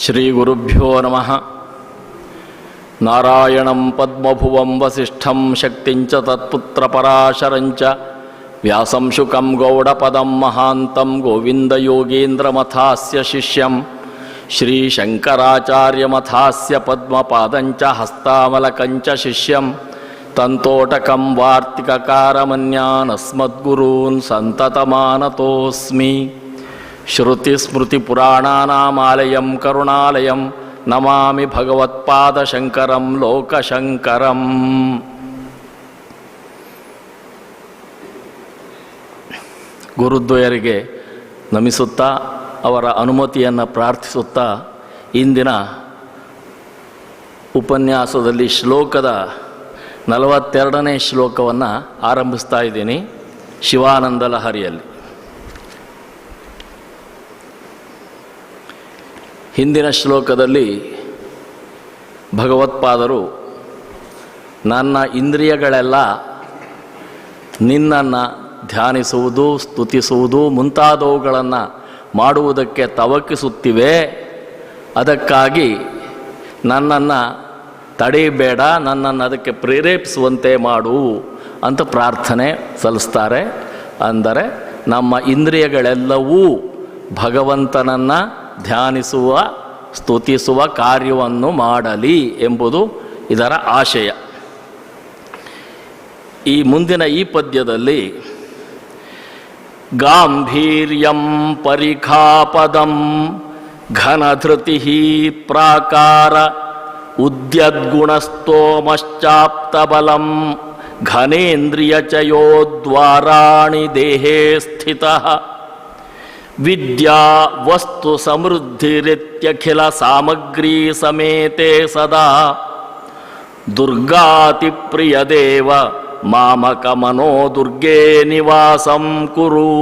ಶ್ರೀಗುರುಭ್ಯೋ ನಮಃ. ನಾರಾಯಣಂ ಪದ್ಮಭುವಂ ವಸಿಷ್ಠಂ ಶಕ್ತಿಂಚ ತತ್ಪುತ್ರಪರಾಶರಂಚ ವ್ಯಾಸಂ ಶುಕಂ ಗೌಡಪದಂ ಮಹಾಂತಂ ಗೋವಿಂದಯೋಗೀಂದ್ರಮಥಾಸ್ಯ ಶಿಷ್ಯಂ ಶ್ರೀಶಂಕರಾಚಾರ್ಯಮಥಾಸ್ಯ ಪದ್ಮಪಾದಂಚ ಹಸ್ತಾಮಲಕಂಚ ಶಿಷ್ಯಂ ತಂತೋಟಕಂ ವಾರ್ತಿಕಕಾರಮನ್ಯಾನಸ್ಮದ್ಗುರೂನ್ ಸಂತತಮಾನತೋಸ್ಮಿ. ಶ್ರುತಿಸ್ಮೃತಿಪುರಾಣಾನಾಮಾಲಯಂ ಕರುಣಾಲಯಂ ನಮಾಮಿ ಭಗವತ್ಪಾದಶಂಕರಂ ಲೋಕಶಂಕರಂ. ಗುರುದ್ವಯರಿಗೆ ನಮಿಸುತ್ತಾ ಅವರ ಅನುಮತಿಯನ್ನು ಪ್ರಾರ್ಥಿಸುತ್ತಾ ಇಂದಿನ ಉಪನ್ಯಾಸದಲ್ಲಿ ಶ್ಲೋಕದ 42ನೇ ಶ್ಲೋಕವನ್ನು ಆರಂಭಿಸ್ತಾ ಇದ್ದೀನಿ. ಶಿವಾನಂದ ಲಹರಿಯಲ್ಲಿ ಹಿಂದಿನ ಶ್ಲೋಕದಲ್ಲಿ ಭಗವತ್ಪಾದರು ನನ್ನ ಇಂದ್ರಿಯಗಳೆಲ್ಲ ನಿನ್ನನ್ನು ಧ್ಯಾನಿಸುವುದು, ಸ್ತುತಿಸುವುದು ಮುಂತಾದವುಗಳನ್ನು ಮಾಡುವುದಕ್ಕೆ ತವಕಿಸುತ್ತಿವೆ, ಅದಕ್ಕಾಗಿ ನನ್ನನ್ನು ತಡೆಯಬೇಡ, ನನ್ನನ್ನು ಅದಕ್ಕೆ ಪ್ರೇರೇಪಿಸುವಂತೆ ಮಾಡು ಅಂತ ಪ್ರಾರ್ಥನೆ ಸಲ್ಲಿಸ್ತಾರೆ. ಅಂದರೆ ನಮ್ಮ ಇಂದ್ರಿಯಗಳೆಲ್ಲವೂ ಭಗವಂತನನ್ನು ಧ್ಯಾನಿಸುವ, ಸ್ತುತಿಸುವ ಕಾರ್ಯವನ್ನು ಮಾಡಲಿ ಎಂಬುದು ಇದರ ಆಶಯ. ಈ ಮುಂದಿನ ಈ ಪದ್ಯದಲ್ಲಿ ಗಾಂಭೀರ್ಯಂ ಪರಿಖಾಪದಂ ಘನಧೃತಿ ಪ್ರಾಕಾರ ಉದ್ಯದ್ಗುಣಸ್ತೋಮಶ್ಚಾಪ್ತಬಲಂ ಘನೇಂದ್ರಿಯಚಯೋದ್ವಾರಾಣಿ ದೇಹೇ ಸ್ಥಿತಃ ವಿದ್ಯಾ ವಸ್ತು ಸಮೃದ್ಧಿರಿತ್ಯಖಿಲ ಸಾಮಗ್ರೀ ಸಮೇತೆ ಸದಾ ದುರ್ಗಾತಿಪ್ರಿಯದೇವ ಮಾಮಕ ಮನೋ ದುರ್ಗೇ ನಿವಾಸಂ ಕುರು.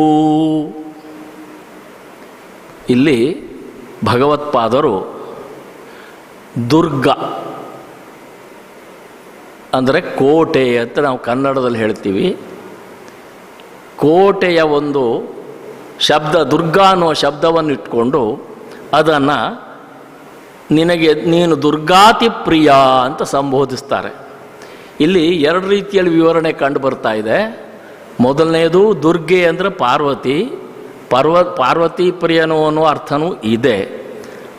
ಇಲ್ಲಿ ಭಗವತ್ಪಾದರು ದುರ್ಗ ಅಂದರೆ ಕೋಟೆ ಅಂತ ನಾವು ಕನ್ನಡದಲ್ಲಿ ಹೇಳ್ತೀವಿ. ಕೋಟೆಯ ಒಂದು ಶಬ್ದ ದುರ್ಗ ಅನ್ನುವ ಶಬ್ದವನ್ನು ಇಟ್ಕೊಂಡು ಅದನ್ನು ನೀನು ದುರ್ಗಾತಿ ಪ್ರಿಯ ಅಂತ ಸಂಬೋಧಿಸ್ತಾರೆ. ಇಲ್ಲಿ ಎರಡು ರೀತಿಯಲ್ಲಿ ವಿವರಣೆ ಕಂಡು ಬರ್ತಾ ಇದೆ. ಮೊದಲನೇದು ದುರ್ಗೆ ಅಂದರೆ ಪಾರ್ವತಿ, ಪಾರ್ವತಿ ಪ್ರಿಯನು ಅನ್ನೋ ಅರ್ಥನೂ ಇದೆ.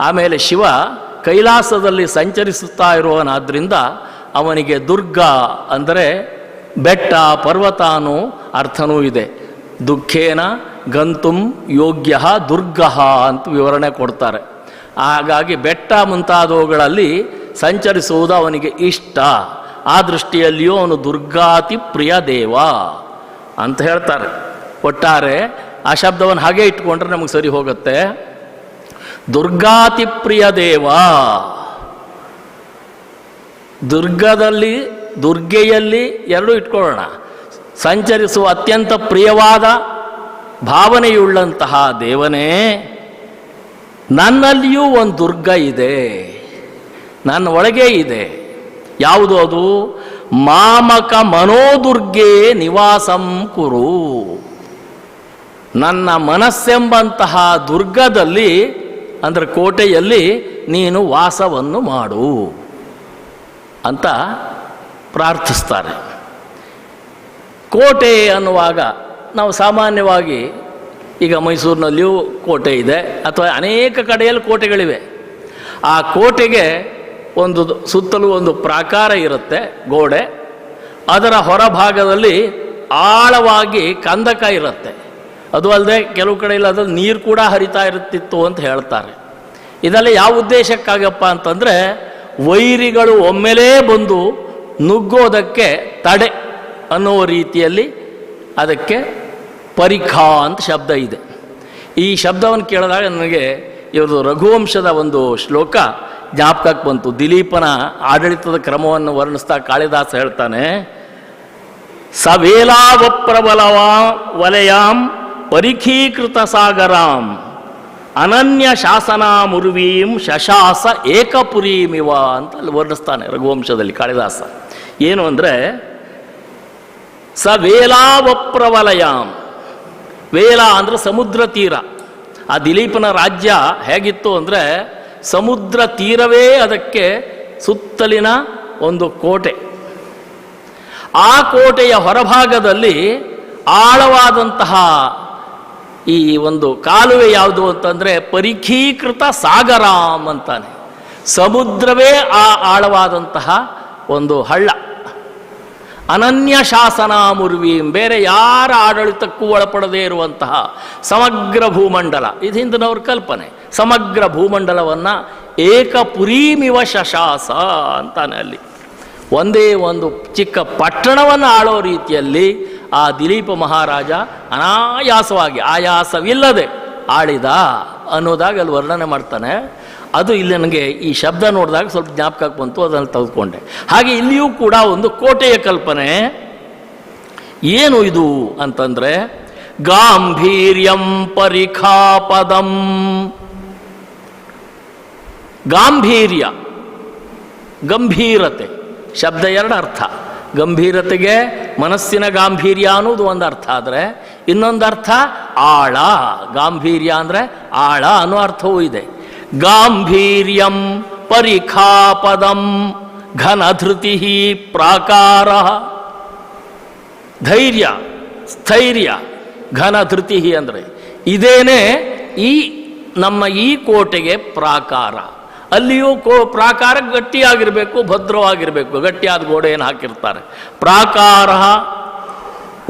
ಆಮೇಲೆ ಶಿವ ಕೈಲಾಸದಲ್ಲಿ ಸಂಚರಿಸುತ್ತಾ ಇರುವನಾದ್ದರಿಂದ ಅವನಿಗೆ ದುರ್ಗ ಅಂದರೆ ಬೆಟ್ಟ, ಪರ್ವತ ಅನ್ನೋ ಅರ್ಥನೂ ಇದೆ. ದುಃಖೇನ ಗಂತುಂ ಯೋಗ್ಯ ದುರ್ಗ ಅಂತ ವಿವರಣೆ ಕೊಡ್ತಾರೆ. ಹಾಗಾಗಿ ಬೆಟ್ಟ ಮುಂತಾದವುಗಳಲ್ಲಿ ಸಂಚರಿಸುವುದು ಅವನಿಗೆ ಇಷ್ಟ. ಆ ದೃಷ್ಟಿಯಲ್ಲಿಯೂ ಅವನು ದುರ್ಗಾತಿ ಪ್ರಿಯ ದೇವ ಅಂತ ಹೇಳ್ತಾರೆ. ಒಟ್ಟಾರೆ ಆ ಶಬ್ದವನ್ನು ಹಾಗೆ ಇಟ್ಕೊಂಡ್ರೆ ನಮಗೆ ಸರಿ ಹೋಗುತ್ತೆ. ದುರ್ಗಾತಿ ಪ್ರಿಯ ದೇವ, ದುರ್ಗೆಯಲ್ಲಿ ಎರಡೂ ಇಟ್ಕೊಳ್ಳೋಣ. ಸಂಚರಿಸುವ ಅತ್ಯಂತ ಪ್ರಿಯವಾದ ಭಾವನೆಯುಳ್ಳಂತಹ ದೇವನೇ, ನನ್ನಲ್ಲಿಯೂ ಒಂದು ದುರ್ಗ ಇದೆ, ನನ್ನ ಒಳಗೆ ಇದೆ. ಯಾವುದು ಅದು? ಮಾಮಕ ಮನೋದುರ್ಗೇ ನಿವಾಸಂ ಕುರು. ನನ್ನ ಮನಸ್ಸೆಂಬಂತಹ ದುರ್ಗದಲ್ಲಿ ಅಂದರೆ ಕೋಟೆಯಲ್ಲಿ ನೀನು ವಾಸವನ್ನು ಮಾಡು ಅಂತ ಪ್ರಾರ್ಥಿಸ್ತಾರೆ. ಕೋಟೆ ಅನ್ನುವಾಗ ನಾವು ಸಾಮಾನ್ಯವಾಗಿ ಈಗ ಮೈಸೂರಿನಲ್ಲಿಯೂ ಕೋಟೆ ಇದೆ, ಅಥವಾ ಅನೇಕ ಕಡೆಯಲ್ಲಿ ಕೋಟೆಗಳಿವೆ. ಆ ಕೋಟೆಗೆ ಒಂದು ಸುತ್ತಲೂ ಒಂದು ಪ್ರಾಕಾರ ಇರುತ್ತೆ, ಗೋಡೆ. ಅದರ ಹೊರಭಾಗದಲ್ಲಿ ಆಳವಾಗಿ ಕಂದಕ ಇರುತ್ತೆ. ಅದು ಅಲ್ಲದೆ ಕೆಲವು ಕಡೆಯಲ್ಲಿ ಅದ್ರಲ್ಲಿ ನೀರು ಕೂಡ ಹರಿತಾ ಇರುತ್ತಿತ್ತು ಅಂತ ಹೇಳ್ತಾರೆ. ಇದೆಲ್ಲ ಯಾವ ಉದ್ದೇಶಕ್ಕಾಗಪ್ಪ ಅಂತಂದರೆ ವೈರಿಗಳು ಒಮ್ಮೆಲೇ ಬಂದು ನುಗ್ಗೋದಕ್ಕೆ ತಡೆ ಅನ್ನುವ ರೀತಿಯಲ್ಲಿ ಅದಕ್ಕೆ ಪರಿಖಾ ಅಂತ ಶಬ್ದ ಇದೆ. ಈ ಶಬ್ದವನ್ನು ಕೇಳಿದಾಗ ನನಗೆ ಇವ್ರದ್ದು ರಘುವಂಶದ ಒಂದು ಶ್ಲೋಕ ಜ್ಞಾಪಕಕ್ಕೆ ಬಂತು. ದಿಲೀಪನ ಆಡಳಿತದ ಕ್ರಮವನ್ನು ವರ್ಣಿಸ್ತಾ ಕಾಳಿದಾಸ ಹೇಳ್ತಾನೆ, ಸವೇಲಾವಪ್ರಬಲವಾ ವಲಯಾಂ ಪರಿಖೀಕೃತ ಸಾಗರಾಂ ಅನನ್ಯ ಶಾಸನಾಮುರ್ವೀಂ ಶಶಾಸ ಏಕಪುರೀಮಿವ ಅಂತ ಅಲ್ಲಿ ವರ್ಣಿಸ್ತಾನೆ ರಘುವಂಶದಲ್ಲಿ ಕಾಳಿದಾಸ. ಏನು ಅಂದರೆ ವೇಲಾವಪ್ರವಲಯಾಂ, ವೇಲ ಅಂದರೆ ಸಮುದ್ರ ತೀರ. ಆ ದಿಲೀಪನ ರಾಜ್ಯ ಹೇಗಿತ್ತು ಅಂದರೆ ಸಮುದ್ರ ತೀರವೇ ಅದಕ್ಕೆ ಸುತ್ತಲಿನ ಒಂದು ಕೋಟೆ. ಆ ಕೋಟೆಯ ಹೊರಭಾಗದಲ್ಲಿ ಆಳವಾದಂತಹ ಈ ಒಂದು ಕಾಲುವೆ ಯಾವುದು ಅಂತಂದರೆ ಪರಿಖೀಕೃತ ಸಾಗರಾಮ್ ಅಂತಾನೆ. ಸಮುದ್ರವೇ ಆ ಆಳವಾದಂತಹ ಒಂದು ಹಳ್ಳ. ಅನನ್ಯ ಶಾಸನ ಮುರ್ವೀಂ, ಬೇರೆ ಯಾರ ಆಡಳಿತಕ್ಕೂ ಒಳಪಡದೇ ಇರುವಂತಹ ಸಮಗ್ರ ಭೂಮಂಡಲ. ಇದು ಹಿಂದಿನವ್ರ ಕಲ್ಪನೆ. ಸಮಗ್ರ ಭೂಮಂಡಲವನ್ನು ಏಕಪುರೀಮಿವ ಶಶಾಸ ಅಂತಾನೆ. ಅಲ್ಲಿ ಒಂದೇ ಒಂದು ಚಿಕ್ಕ ಪಟ್ಟಣವನ್ನು ಆಳೋ ರೀತಿಯಲ್ಲಿ ಆ ದಿಲೀಪ ಮಹಾರಾಜ ಅನಾಯಾಸವಾಗಿ, ಆಯಾಸವಿಲ್ಲದೆ ಆಳಿದ ಅನ್ನೋದಾಗಿ ಅಲ್ಲಿ ವರ್ಣನೆ ಮಾಡ್ತಾನೆ. ಅದು ಇಲ್ಲಿ ನನಗೆ ಈ ಶಬ್ದ ನೋಡಿದಾಗ ಸ್ವಲ್ಪ ಜ್ಞಾಪಕಕ್ಕೆ ಬಂತು, ಅದನ್ನು ತೆಗೆದುಕೊಂಡೆ. ಹಾಗೆ ಇಲ್ಲಿಯೂ ಕೂಡ ಒಂದು ಕೋಟೆಯ ಕಲ್ಪನೆ. ಏನು ಇದು ಅಂತಂದರೆ ಗಾಂಭೀರ್ಯಂ ಪರಿಖಾಪದಂ. ಗಾಂಭೀರ್ಯ, ಗಂಭೀರತೆ ಶಬ್ದ ಎರಡು ಅರ್ಥ. ಗಂಭೀರತೆಗೆ ಮನಸ್ಸಿನ ಗಾಂಭೀರ್ಯ ಅನ್ನೋದು ಒಂದು ಅರ್ಥ ಆದರೆ, ಇನ್ನೊಂದು ಅರ್ಥ ಆಳ. ಗಾಂಭೀರ್ಯ ಅಂದರೆ ಆಳ ಅನ್ನೋ ಅರ್ಥವೂ ಇದೆ. ಗಾಂಭೀರ್ಯಂ ಪರಿಖಾಪದಂ ಘನಧೃತಿ ಪ್ರಾಕಾರ. ಧೈರ್ಯ, ಸ್ಥೈರ್ಯ, ಘನಧೃತಿ ಅಂದರೆ ಇದೇನೇ ಈ ನಮ್ಮ ಈ ಕೋಟೆಗೆ ಪ್ರಾಕಾರ. ಅಲ್ಲಿಯೂ ಪ್ರಾಕಾರ ಗಟ್ಟಿಯಾಗಿರಬೇಕು, ಭದ್ರವಾಗಿರಬೇಕು. ಗಟ್ಟಿಯಾದ ಗೋಡೆಯನ್ನು ಹಾಕಿರ್ತಾರೆ. ಪ್ರಾಕಾರ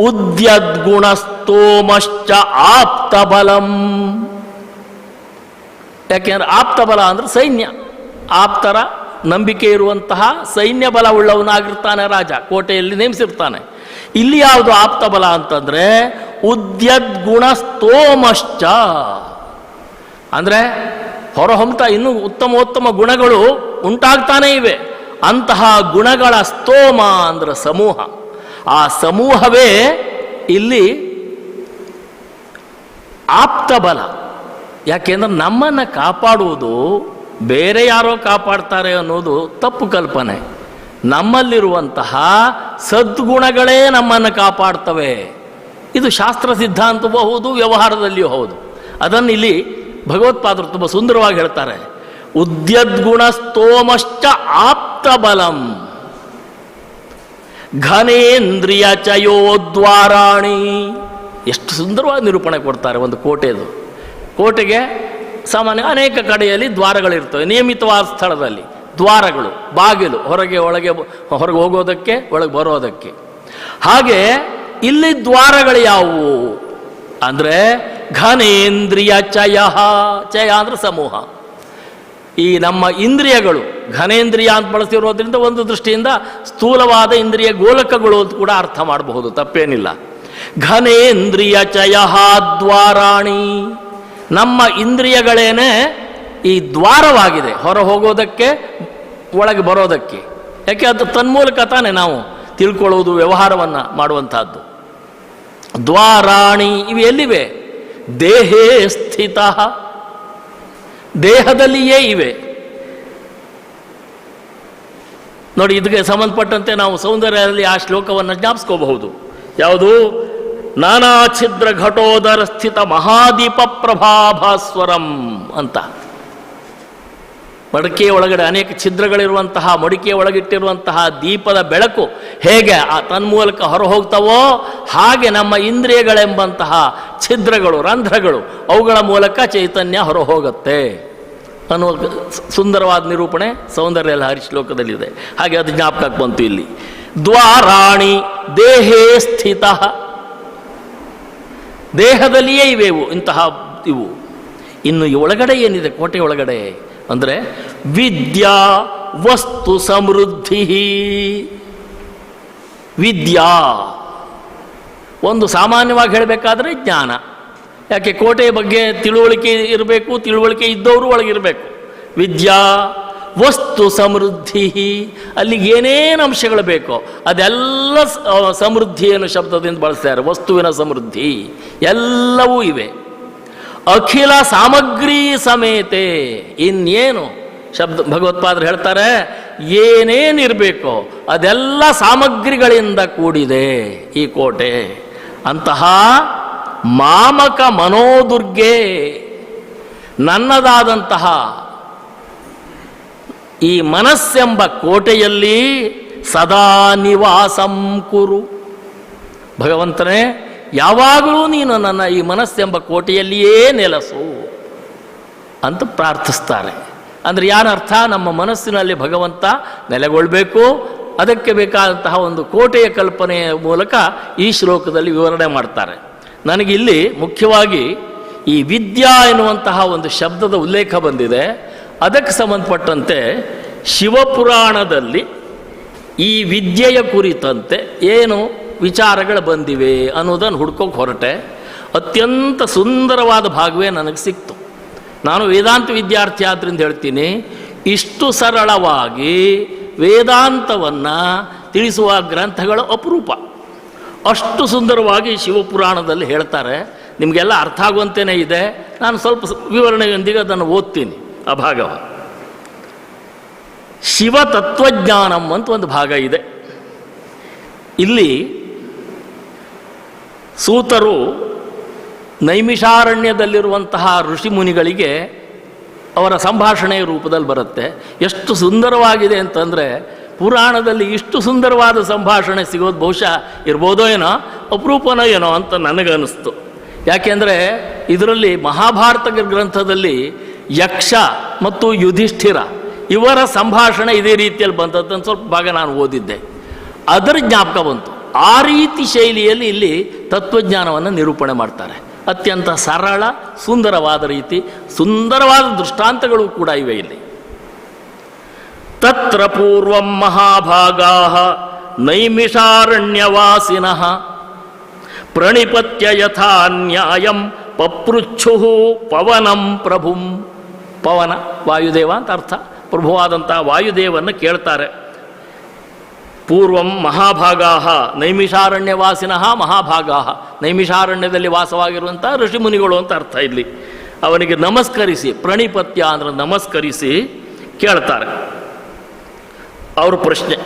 ಉದ್ಯದ್ಗುಣಸ್ತೋಮಶ್ಚ ಆಪ್ತಬಲಂ. ಯಾಕೆಂದ್ರೆ ಆಪ್ತಬಲ ಅಂದರೆ ಸೈನ್ಯ. ಆಪ್ತರ ನಂಬಿಕೆ ಇರುವಂತಹ ಸೈನ್ಯ ಬಲ ಉಳ್ಳವನಾಗಿರ್ತಾನೆ ರಾಜ, ಕೋಟೆಯಲ್ಲಿ ನೇಮಿಸಿರ್ತಾನೆ. ಇಲ್ಲಿ ಯಾವುದು ಆಪ್ತಬಲ ಅಂತಂದರೆ ಉದ್ಯದ್ಗುಣಸ್ತೋಮಶ್ಚ ಅಂದರೆ ಹೊರಹೊಮ್ತಾ ಇನ್ನೂ ಉತ್ತಮೋತ್ತಮ ಗುಣಗಳು ಉಂಟಾಗ್ತಾನೇ ಇವೆ. ಅಂತಹ ಗುಣಗಳ ಸ್ತೋಮ ಅಂದ್ರೆ ಸಮೂಹ. ಆ ಸಮೂಹವೇ ಇಲ್ಲಿ ಆಪ್ತಬಲ. ಯಾಕೆಂದ್ರೆ ನಮ್ಮನ್ನು ಕಾಪಾಡುವುದು ಬೇರೆ ಯಾರೋ ಕಾಪಾಡ್ತಾರೆ ಅನ್ನೋದು ತಪ್ಪು ಕಲ್ಪನೆ. ನಮ್ಮಲ್ಲಿರುವಂತಹ ಸದ್ಗುಣಗಳೇ ನಮ್ಮನ್ನು ಕಾಪಾಡ್ತವೆ. ಇದು ಶಾಸ್ತ್ರ ಸಿದ್ಧಾಂತವೂ ಹೌದು, ವ್ಯವಹಾರದಲ್ಲಿಯೂ ಹೌದು. ಅದನ್ನು ಇಲ್ಲಿ ಭಗವತ್ಪಾದರು ತುಂಬ ಸುಂದರವಾಗಿ ಹೇಳ್ತಾರೆ. ಉದ್ಯದ್ಗುಣ ಸ್ತೋಮಶ್ಚ ಆಪ್ತಬಲಂ ಘನೇಂದ್ರಿಯ ಚಯೋದ್ವಾರಾಣಿ. ಎಷ್ಟು ಸುಂದರವಾದ ನಿರೂಪಣೆ ಕೊಡ್ತಾರೆ ಒಂದು ಕೋಟೆದು. ಕೋಟೆಗೆ ಸಾಮಾನ್ಯ ಅನೇಕ ಕಡೆಯಲ್ಲಿ ದ್ವಾರಗಳಿರ್ತವೆ, ನಿಯಮಿತವಾದ ಸ್ಥಳದಲ್ಲಿ ದ್ವಾರಗಳು, ಬಾಗಿಲು, ಹೊರಗೆ ಒಳಗೆ, ಹೊರಗೆ ಹೋಗೋದಕ್ಕೆ, ಒಳಗೆ ಬರೋದಕ್ಕೆ. ಹಾಗೆ ಇಲ್ಲಿ ದ್ವಾರಗಳು ಯಾವುವು ಅಂದರೆ ಘನೇಂದ್ರಿಯ ಚಯ. ಚಯ ಅಂದರೆ ಸಮೂಹ. ಈ ನಮ್ಮ ಇಂದ್ರಿಯಗಳು ಘನೇಂದ್ರಿಯ ಅಂತ ಬಳಸಿರೋದ್ರಿಂದ ಒಂದು ದೃಷ್ಟಿಯಿಂದ ಸ್ಥೂಲವಾದ ಇಂದ್ರಿಯ ಗೋಲಕಗಳು ಅಂತ ಕೂಡ ಅರ್ಥ ಮಾಡಬಹುದು, ತಪ್ಪೇನಿಲ್ಲ. ಘನೇಂದ್ರಿಯ ಚಯ ದ್ವಾರಾಣಿ. ನಮ್ಮ ಇಂದ್ರಿಯಗಳೇನೆ ಈ ದ್ವಾರವಾಗಿದೆ, ಹೊರ ಹೋಗೋದಕ್ಕೆ, ಒಳಗೆ ಬರೋದಕ್ಕೆ. ಯಾಕೆ ಅದು ತನ್ಮೂಲಕ ತಾನೇ ನಾವು ತಿಳ್ಕೊಳ್ಳೋದು, ವ್ಯವಹಾರವನ್ನು ಮಾಡುವಂತಹದ್ದು. ದ್ವಾರಾಣಿ ಇವು ಎಲ್ಲಿವೆ? ದೇಹೇ ಸ್ಥಿತ, ದೇಹದಲ್ಲಿಯೇ ಇವೆ. ನೋಡಿ, ಇದಕ್ಕೆ ಸಂಬಂಧಪಟ್ಟಂತೆ ನಾವು ಸೌಂದರ್ಯದಲ್ಲಿ ಆ ಶ್ಲೋಕವನ್ನು ಜ್ಞಾಪಿಸ್ಕೋಬಹುದು. ಯಾವುದು? ನಾನಾ ಛಿದ್ರ ಘಟೋದರ ಸ್ಥಿತ ಮಹಾದೀಪ ಪ್ರಭಾಭಾಸ್ವರಂ ಅಂತ. ಮಡಿಕೆಯ ಒಳಗಡೆ ಅನೇಕ ಛಿದ್ರಗಳಿರುವಂತಹ, ಮಡಿಕೆಯ ಒಳಗಿಟ್ಟಿರುವಂತಹ ದೀಪದ ಬೆಳಕು ಹೇಗೆ ಆ ತನ್ಮೂಲಕ ಹೊರ ಹೋಗ್ತಾವೋ ಹಾಗೆ ನಮ್ಮ ಇಂದ್ರಿಯಗಳೆಂಬಂತಹ ಛಿದ್ರಗಳು, ರಂಧ್ರಗಳು, ಅವುಗಳ ಮೂಲಕ ಚೈತನ್ಯ ಹೊರ ಹೋಗುತ್ತೆ ಅನ್ನುವ ಸುಂದರವಾದ ನಿರೂಪಣೆ ಸೌಂದರ್ಯ ಲಹರಿ ಶ್ಲೋಕದಲ್ಲಿದೆ. ಹಾಗೆ ಅದು ಜ್ಞಾಪಕಕ್ಕೆ ಬಂತು ಇಲ್ಲಿ. ದ್ವಾರಾಣಿ ದೇಹೇ ಸ್ಥಿತ, ದೇಹದಲ್ಲಿಯೇ ಇವೆ ಇಂತಹ ಇವು. ಇನ್ನು ಈ ಒಳಗಡೆ ಏನಿದೆ ಕೋಟೆ ಒಳಗಡೆ ಅಂದರೆ ವಿದ್ಯಾ ವಸ್ತು ಸಮೃದ್ಧಿ. ವಿದ್ಯಾ ಒಂದು ಸಾಮಾನ್ಯವಾಗಿ ಹೇಳಬೇಕಾದ್ರೆ ಜ್ಞಾನ. ಯಾಕೆ ಕೋಟೆಯ ಬಗ್ಗೆ ತಿಳುವಳಿಕೆ ಇರಬೇಕು, ತಿಳುವಳಿಕೆ ಇದ್ದವರು ಒಳಗಿರಬೇಕು. ವಿದ್ಯಾ ವಸ್ತು ಸಮೃದ್ಧಿ, ಅಲ್ಲಿಗೆ ಏನೇನು ಅಂಶಗಳು ಬೇಕೋ ಅದೆಲ್ಲ ಸಮೃದ್ಧಿ ಅನ್ನೋ ಶಬ್ದದಿಂದ ಬಳಸ್ತಾರೆ. ವಸ್ತುವಿನ ಸಮೃದ್ಧಿ ಎಲ್ಲವೂ ಇವೆ. ಅಖಿಲ ಸಾಮಗ್ರಿ ಸಮೇತೆ, ಇನ್ನೇನು ಶಬ್ದ ಭಗವತ್ಪಾದರು ಹೇಳ್ತಾರೆ, ಏನೇನಿರಬೇಕೋ ಅದೆಲ್ಲ ಸಾಮಗ್ರಿಗಳಿಂದ ಕೂಡಿದೆ ಈ ಕೋಟೆ. ಅಂತಹ ಮಾಮಕ ಮನೋದುರ್ಗೆ, ನನ್ನದಾದಂತಹ ಈ ಮನಸ್ಸೆಂಬ ಕೋಟೆಯಲ್ಲಿ ಸದಾ ನಿವಾಸಂ ಕುರು. ಭಗವಂತನೇ, ಯಾವಾಗಲೂ ನೀನು ನನ್ನ ಈ ಮನಸ್ಸೆಂಬ ಕೋಟೆಯಲ್ಲಿಯೇ ನೆಲೆಸು ಅಂತ ಪ್ರಾರ್ಥಿಸ್ತಾರೆ. ಅಂದರೆ ಯಾರರ್ಥ? ನಮ್ಮ ಮನಸ್ಸಿನಲ್ಲಿ ಭಗವಂತ ನೆಲೆಗೊಳ್ಳಬೇಕು. ಅದಕ್ಕೆ ಬೇಕಾದಂತಹ ಒಂದು ಕೋಟೆಯ ಕಲ್ಪನೆಯ ಮೂಲಕ ಈ ಶ್ಲೋಕದಲ್ಲಿ ವಿವರಣೆ ಮಾಡ್ತಾರೆ. ನನಗಿಲ್ಲಿ ಮುಖ್ಯವಾಗಿ ಈ ವಿದ್ಯಾ ಎನ್ನುವಂತಹ ಒಂದು ಶಬ್ದದ ಉಲ್ಲೇಖ ಬಂದಿದೆ. ಅದಕ್ಕೆ ಸಂಬಂಧಪಟ್ಟಂತೆ ಶಿವಪುರಾಣದಲ್ಲಿ ಈ ವಿದ್ಯೆಯ ಕುರಿತಂತೆ ಏನು ವಿಚಾರಗಳು ಬಂದಿವೆ ಅನ್ನೋದನ್ನು ಹುಡ್ಕೋಕೆ ಹೊರಟೆ. ಅತ್ಯಂತ ಸುಂದರವಾದ ಭಾಗವೇ ನನಗೆ ಸಿಕ್ತು. ನಾನು ವೇದಾಂತ ವಿದ್ಯಾರ್ಥಿ ಆದ್ದರಿಂದ ಹೇಳ್ತೀನಿ, ಇಷ್ಟು ಸರಳವಾಗಿ ವೇದಾಂತವನ್ನು ತಿಳಿಸುವ ಗ್ರಂಥಗಳು ಅಪರೂಪ. ಅಷ್ಟು ಸುಂದರವಾಗಿ ಶಿವಪುರಾಣದಲ್ಲಿ ಹೇಳ್ತಾರೆ. ನಿಮಗೆಲ್ಲ ಅರ್ಥ ಆಗುವಂತೆಯೇ ಇದೆ. ನಾನು ಸ್ವಲ್ಪ ವಿವರಣೆಯೊಂದಿಗೆ ಅದನ್ನು ಓದ್ತೀನಿ. ಆ ಭಾಗವ ಶಿವ ತತ್ವಜ್ಞಾನಂ ಅಂತ ಒಂದು ಭಾಗ ಇದೆ. ಇಲ್ಲಿ ಸೂತರು ನೈಮಿಷಾರಣ್ಯದಲ್ಲಿರುವಂತಹ ಋಷಿಮುನಿಗಳಿಗೆ ಅವರ ಸಂಭಾಷಣೆಯ ರೂಪದಲ್ಲಿ ಬರುತ್ತೆ. ಎಷ್ಟು ಸುಂದರವಾಗಿದೆ ಅಂತಂದರೆ, ಪುರಾಣದಲ್ಲಿ ಇಷ್ಟು ಸುಂದರವಾದ ಸಂಭಾಷಣೆ ಸಿಗೋದು ಬಹುಶಃ ಇರ್ಬೋದೋ ಏನೋ, ಅಪರೂಪನೋ ಏನೋ ಅಂತ ನನಗನ್ನಿಸ್ತು. ಯಾಕೆಂದರೆ ಇದರಲ್ಲಿ ಮಹಾಭಾರತ ಗ್ರಂಥದಲ್ಲಿ ಯಕ್ಷ ಮತ್ತು ಯುಧಿಷ್ಠಿರ ಇವರ ಸಂಭಾಷಣೆ ಇದೇ ರೀತಿಯಲ್ಲಿ ಬಂದದ್ದು ಸ್ವಲ್ಪ ಭಾಗ ನಾನು ಓದಿದ್ದೆ. ಅದರ ಜ್ಞಾಪಕ ಬಂತು. ಆ ರೀತಿ ಶೈಲಿಯಲ್ಲಿ ಇಲ್ಲಿ ತತ್ವಜ್ಞಾನವನ್ನು ನಿರೂಪಣೆ ಮಾಡ್ತಾರೆ. ಅತ್ಯಂತ ಸರಳ ಸುಂದರವಾದ ರೀತಿ, ಸುಂದರವಾದ ದೃಷ್ಟಾಂತಗಳು ಕೂಡ ಇವೆ ಇಲ್ಲಿ. ತತ್ರ ಪೂರ್ವಂ ಮಹಾಭಾಗಾಃ ನೈಮಿಷಾರಣ್ಯವಾಸಿನಃ ಪ್ರಣಿಪತ್ಯ ಯಥಾ ನ್ಯಾಯಂ ಪಪೃಚ್ಛುಃ ಪವನಂ ಪ್ರಭುಂ. ಪವನ ವಾಯುದೇವ ಅಂತ ಅರ್ಥ. ಪ್ರಭುವಾದಂಥ ವಾಯುದೇವನ್ನು ಕೇಳ್ತಾರೆ. ಪೂರ್ವಂ ಮಹಾಭಾಗಾಃ ನೈಮಿಷಾರಣ್ಯವಾಸಿನಃ ಮಹಾಭಾಗಾಃ, ನೈಮಿಷಾರಣ್ಯದಲ್ಲಿ ವಾಸವಾಗಿರುವಂಥ ಋಷಿಮುನಿಗಳು ಅಂತ ಅರ್ಥ ಇಲ್ಲಿ. ಅವನಿಗೆ ನಮಸ್ಕರಿಸಿ, ಪ್ರಣಿಪತ್ಯ ಅಂದ್ರೆ ನಮಸ್ಕರಿಸಿ ಕೇಳ್ತಾರೆ. ಅವ್ರ ಪ್ರಶ್ನೆ,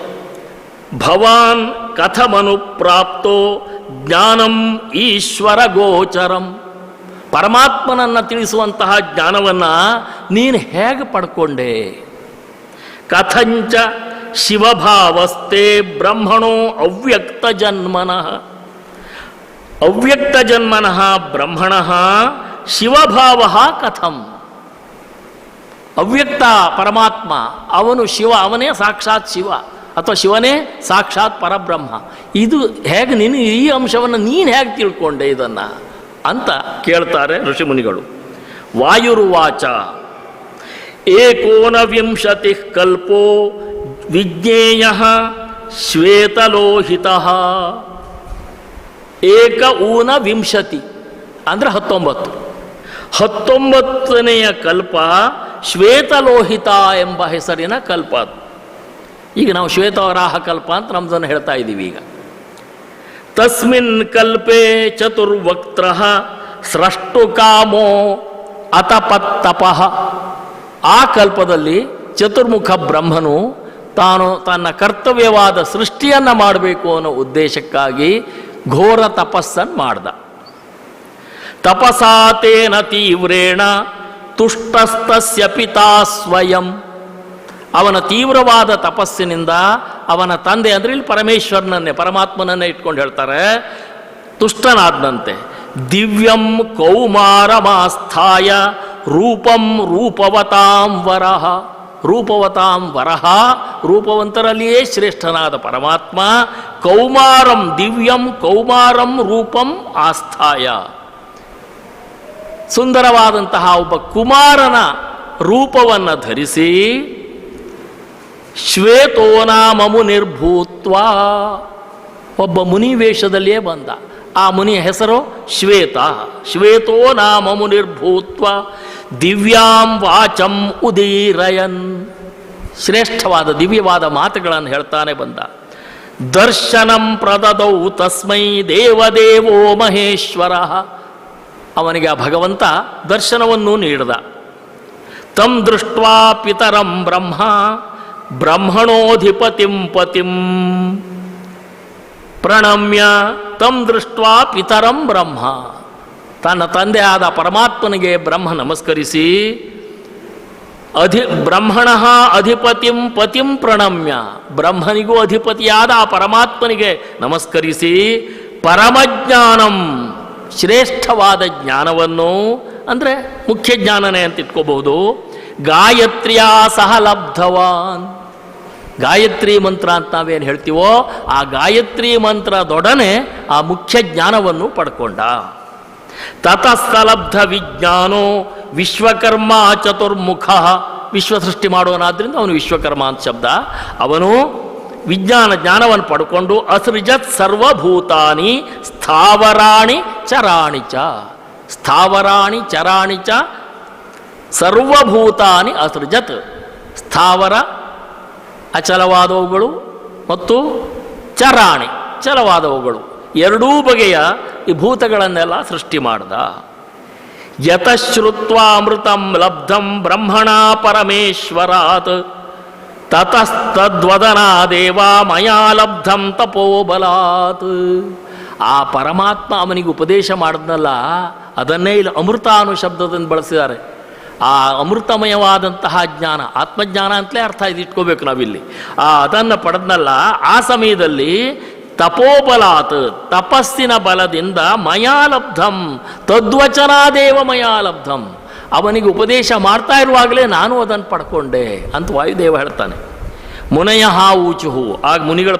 ಭವಾನ್ ಕಥಮನುಪ್ರಾಪ್ತೋ ಜ್ಞಾನಂ ಈಶ್ವರ ಗೋಚರಂ. ಪರಮಾತ್ಮನನ್ನು ತಿಳಿಸುವಂತಹ ಜ್ಞಾನವನ್ನು ನೀನು ಹೇಗೆ ಪಡ್ಕೊಂಡೆ? ಕಥಂಚ ಶಿವಭಾವಸ್ತೆ ಬ್ರಹ್ಮಣೋ ಅವ್ಯಕ್ತ ಜನ್ಮನಃ. ಅವ್ಯಕ್ತ ಜನ್ಮನಃ ಬ್ರಹ್ಮಣಃ ಶಿವಭಾವ ಕಥಂ. ಅವ್ಯಕ್ತ ಪರಮಾತ್ಮ ಅವನು ಶಿವ, ಅವನೇ ಸಾಕ್ಷಾತ್ ಶಿವ ಅಥವಾ ಶಿವನೇ ಸಾಕ್ಷಾತ್ ಪರಬ್ರಹ್ಮ. ಇದು ಹೇಗೆ ನೀನು ಈ ಅಂಶವನ್ನು ನೀನು ಹೇಗೆ ತಿಳ್ಕೊಂಡೆ ಇದನ್ನು ಅಂತ ಕೇಳ್ತಾರೆ ಋಷಿಮುನಿಗಳು. ವಾಯುರುವಾಚ ಏಕೋನವಿಂಶತಿ ಕಲ್ಪೋ ವಿಜ್ಞೇಯ ಶ್ವೇತಲೋಹಿತಃ. ಏಕ ಊನ ವಿಂಶತಿ ಅಂದರೆ 19. 19ನೆಯ ಕಲ್ಪ ಶ್ವೇತಲೋಹಿತ ಎಂಬ ಹೆಸರಿನ ಕಲ್ಪ. ಈಗ ನಾವು ಶ್ವೇತವರಾಹ ಕಲ್ಪ ಅಂತ ನಮ್ದನ್ನು ಹೇಳ್ತಾ ಇದ್ದೀವಿ. ಈಗ ತಸ್ಮಿನ್ ಕಲ್ಪೆ ಚತುರ್ವಕ್ತ್ರಃ ಸ್ರಷ್ಟು ಕಾಮೋ ಅತಪತ್ತಪಃ. ಆ ಕಲ್ಪದಲ್ಲಿ ಚತುರ್ಮುಖ ಬ್ರಹ್ಮನು ತಾನು ತನ್ನ ಕರ್ತವ್ಯವಾದ ಸೃಷ್ಟಿಯನ್ನು ಮಾಡಬೇಕು ಅನ್ನೋ ಉದ್ದೇಶಕ್ಕಾಗಿ ಘೋರ ತಪಸ್ಸನ್ನು ಮಾಡ್ದ. ತಪಸಾತೇನ ತೀವ್ರೇಣ ತುಷ್ಟಸ್ತಸ್ಯ ಪಿತಾ ಸ್ವಯಂ. ಅವನ ತೀವ್ರವಾದ ತಪಸ್ಸಿನಿಂದ ಅವನ ತಂದೆ ಅಂದರೆ ಇಲ್ಲಿ ಪರಮೇಶ್ವರನನ್ನೇ, ಪರಮಾತ್ಮನನ್ನೇ ಇಟ್ಕೊಂಡು ಹೇಳ್ತಾರೆ, ತುಷ್ಟನಾದಂತೆ. ದಿವ್ಯಂ ಕೌಮಾರಮಾಸ್ಥಾಯ ರೂಪಂ ರೂಪವತಾಂ ವರಹ. ರೂಪವತಾಂ ವರಹ, ರೂಪವಂತರಲ್ಲಿಯೇ ಶ್ರೇಷ್ಠನಾದ ಪರಮಾತ್ಮ. ಕೌಮಾರಂ ದಿವ್ಯಂ ಕೌಮಾರಂ ರೂಪಂ ಆಸ್ಥಾಯ. ಸುಂದರವಾದಂತಹ ಒಬ್ಬ ಕುಮಾರನ ರೂಪವನ್ನು ಧರಿಸಿ ಶ್ವೇತೋನಾಮ ಮುನಿರ್ಭೂತ್ವ, ಒಬ್ಬ ಮುನಿ ವೇಷದಲ್ಲಿಯೇ ಬಂದ. ಆ ಮುನಿಯ ಹೆಸರು ಶ್ವೇತ. ಶ್ವೇತೋ ನಾಮ ಮುನಿರ್ಭೂತ್ವ ದಿವ್ಯಾಂ ವಾಚಂ ಉದೀರಯನ್. ಶ್ರೇಷ್ಠವಾದ ದಿವ್ಯವಾದ ಮಾತುಗಳನ್ನು ಹೇಳ್ತಾನೆ ಬಂದ. ದರ್ಶನಂ ಪ್ರದದೌ ತಸ್ಮೈ ದೇವದೇವೋ ಮಹೇಶ್ವರ. ಅವನಿಗೆ ಆ ಭಗವಂತ ದರ್ಶನವನ್ನು ನೀಡಿದ. ತಂ ದೃಷ್ಟ್ವಾ ಪಿತರಂ ಬ್ರಹ್ಮ ಬ್ರಹ್ಮಣೋಧಿಪತಿಂ ಪತಿಂ ಪ್ರಣಮ್ಯ. ತಂ ದೃಷ್ಟ್ವಾ ಪಿತರಂ ಬ್ರಹ್ಮ. ತನ್ನ ತಂದೆ ಆದ ಪರಮಾತ್ಮನಿಗೆ ಬ್ರಹ್ಮ ನಮಸ್ಕರಿಸಿ ಬ್ರಹ್ಮಣ ಅಧಿಪತಿಂ ಪತಿಂ ಪ್ರಣಮ್ಯ, ಬ್ರಹ್ಮನಿಗೂ ಅಧಿಪತಿಯಾದ ಆ ಪರಮಾತ್ಮನಿಗೆ ನಮಸ್ಕರಿಸಿ ಪರಮಜ್ಞಾನಂ, ಶ್ರೇಷ್ಠವಾದ ಜ್ಞಾನವನ್ನು, ಅಂದರೆ ಮುಖ್ಯ ಜ್ಞಾನನೇ ಅಂತ ಇಟ್ಕೋಬಹುದು, ಗಾಯತ್ರಿಯ ಸಹ ಲಬ್ಧವಾನ್. ಗಾಯತ್ರಿ ಮಂತ್ರ ಅಂತ ನಾವೇನು ಹೇಳ್ತೀವೋ ಆ ಗಾಯತ್ರಿ ಮಂತ್ರದೊಡನೆ ಆ ಮುಖ್ಯ ಜ್ಞಾನವನ್ನು ಪಡ್ಕೊಂಡ. ತತಸ್ಥಲಬ್ಧ ವಿಜ್ಞಾನೋ ವಿಶ್ವಕರ್ಮ ಚತುರ್ಮುಖ, ವಿಶ್ವ ಸೃಷ್ಟಿ ಮಾಡೋನಾದ್ರಿಂದ ಅವನು ವಿಶ್ವಕರ್ಮ ಅಂತ ಶಬ್ದ. ಅವನು ಜ್ಞಾನವನ್ನು ಪಡ್ಕೊಂಡು ಅಸೃಜತ್ ಸರ್ವಭೂತಾನಿ ಸ್ಥಾವರಾಣಿ ಚರಾಣಿ ಚ, ಸ್ಥಾವರಾಣಿ ಚರಾಣಿ ಚ ಸರ್ವಭೂತಾನಿ ಅಸೃಜತ್, ಸ್ಥಾವರ ಅಚಲವಾದವುಗಳು ಮತ್ತು ಚರಾಣಿ ಚಲವಾದವುಗಳು ಎರಡೂ ಬಗೆಯ ಈ ಭೂತಗಳನ್ನೆಲ್ಲ ಸೃಷ್ಟಿ ಮಾಡ್ದ. ಯತಶ್ರುತ್ವಾ ಅಮೃತಂ ಲಬ್ಧಂ ಬ್ರಹ್ಮಣ ಪರಮೇಶ್ವರಾತ್ ತತಸ್ತದ್ವದನಾ ದೇವ ಮಯಾ ಲಬ್ಧಂ ತಪೋಬಲಾತ್. ಆ ಪರಮಾತ್ಮ ಅವನಿಗೆ ಉಪದೇಶ ಮಾಡಿದ್ನಲ್ಲ, ಅದನ್ನೇ ಇಲ್ಲಿ ಅಮೃತ ಅನ್ನೋ ಶಬ್ದದಿಂದ ಬಳಸಿದ್ದಾರೆ. ಆ ಅಮೃತಮಯವಾದಂತಹ ಜ್ಞಾನ, ಆತ್ಮಜ್ಞಾನ ಅಂತಲೇ ಅರ್ಥ ಇದು ಇಟ್ಕೋಬೇಕು ನಾವಿಲ್ಲಿ. ಅದನ್ನು ಪಡೆದ್ನಲ್ಲ, ಆ ಸಮಯದಲ್ಲಿ ತಪೋಬಲಾತ್, ತಪಸ್ಸಿನ ಬಲದಿಂದ ಮಯಾಲಬ್ಧಂ ತದ್ವಚನಾದೇವ ಮಯಾಲಬ್ಧಂ, ಅವನಿಗೆ ಉಪದೇಶ ಮಾಡ್ತಾ ಇರುವಾಗಲೇ ನಾನು ಅದನ್ನು ಪಡ್ಕೊಂಡೆ ಅಂತ ವಾಯುದೇವ ಹೇಳ್ತಾನೆ. ಮುನಯ ಊಚುಹು, ಆಗ ಮುನಿಗಳ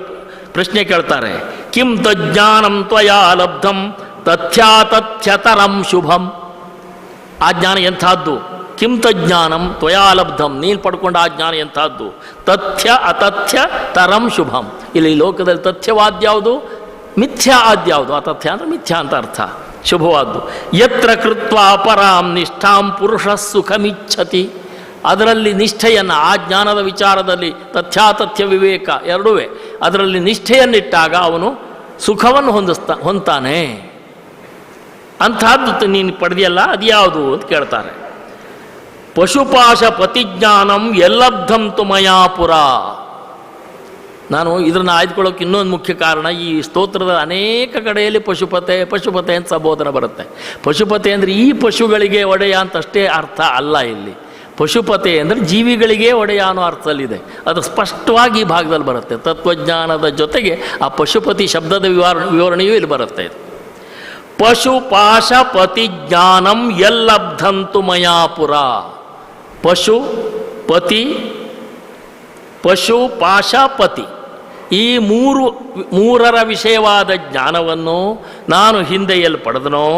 ಪ್ರಶ್ನೆ ಕೇಳ್ತಾರೆ, ಕಿಂ ತಜ್ಞಾನಂ ತ್ವಯಾ ಲಬ್ಧಂ ತಥ್ಯಾತಥ್ಯತರಂ ಶುಭಂ. ಆ ಜ್ಞಾನ ಎಂಥದ್ದು? ಕಿಂ ತಜ್ಞಾನಂ ತ್ವಯಾ ಲಬ್ಧಂ, ನೀನು ಪಡ್ಕೊಂಡ ಆ ಜ್ಞಾನ ಎಂಥದ್ದು? ತಥ್ಯ ಅತಥ್ಯ ತರಂ ಶುಭಂ. ಇಲ್ಲಿ ಲೋಕದಲ್ಲಿ ತಥ್ಯವಾದ್ಯಾವುದು, ಮಿಥ್ಯಾ ಆದ್ಯಾವುದು? ಅತಥ್ಯ ಅಂದರೆ ಮಿಥ್ಯಾ ಅಂತ ಅರ್ಥ, ಶುಭವಾದ್ದು. ಯತ್ರ ಕೃತ್ವಾ ಪರಾಂ ನಿಷ್ಠಾಂ ಪುರುಷ ಸುಖಮಿಚ್ಛತಿ, ಅದರಲ್ಲಿ ನಿಷ್ಠೆಯನ್ನು, ಆ ಜ್ಞಾನದ ವಿಚಾರದಲ್ಲಿ ತಥ್ಯಾತಥ್ಯ ವಿವೇಕ ಎರಡೂ, ಅದರಲ್ಲಿ ನಿಷ್ಠೆಯನ್ನಿಟ್ಟಾಗ ಅವನು ಸುಖವನ್ನು ಹೊಂದ್ತಾನೆ. ಅಂಥದ್ದು ನೀನು ಪಡೆದಿಯಲ್ಲ, ಅದು ಯಾವುದು ಅಂತ ಕೇಳ್ತಾರೆ. ಪಶುಪಾಶ ಪತಿಜ್ಞಾನಂ ಎಲ್ಲಬ್ಧಂ ತು ಮಯಾಪುರ. ನಾನು ಇದನ್ನು ಆಯ್ದುಕೊಳ್ಳೋಕೆ ಇನ್ನೊಂದು ಮುಖ್ಯ ಕಾರಣ, ಈ ಸ್ತೋತ್ರದ ಅನೇಕ ಕಡೆಯಲ್ಲಿ ಪಶುಪತೆ ಪಶುಪತೆ ಅಂತ ಸಂಬೋಧನೆ ಬರುತ್ತೆ. ಪಶುಪತೆ ಅಂದರೆ ಈ ಪಶುಗಳಿಗೆ ಒಡೆಯ ಅಂತಷ್ಟೇ ಅರ್ಥ ಅಲ್ಲ. ಇಲ್ಲಿ ಪಶುಪತೆ ಅಂದರೆ ಜೀವಿಗಳಿಗೆ ಒಡೆಯ ಅನ್ನೋ ಅರ್ಥದಲ್ಲಿದೆ. ಅದು ಸ್ಪಷ್ಟವಾಗಿ ಈ ಭಾಗದಲ್ಲಿ ಬರುತ್ತೆ. ತತ್ವಜ್ಞಾನದ ಜೊತೆಗೆ ಆ ಪಶುಪತಿ ಶಬ್ದದ ವಿವರಣೆಯೂ ಇಲ್ಲಿ ಬರುತ್ತೆ. ಪಶುಪಾಶ ಪತಿಜ್ಞಾನಂ ಎಲ್ಲಬ್ಧಂತು ಮಯಾಪುರ. ಪಶು ಪತಿ, ಪಶು ಪಾಶ ಪತಿ, ಈ ಮೂರರ ವಿಷಯವಾದ ಜ್ಞಾನವನ್ನು ನಾನು ಹಿಂದೆ ಎಲ್ಲಿ ಪಡೆದನೋ,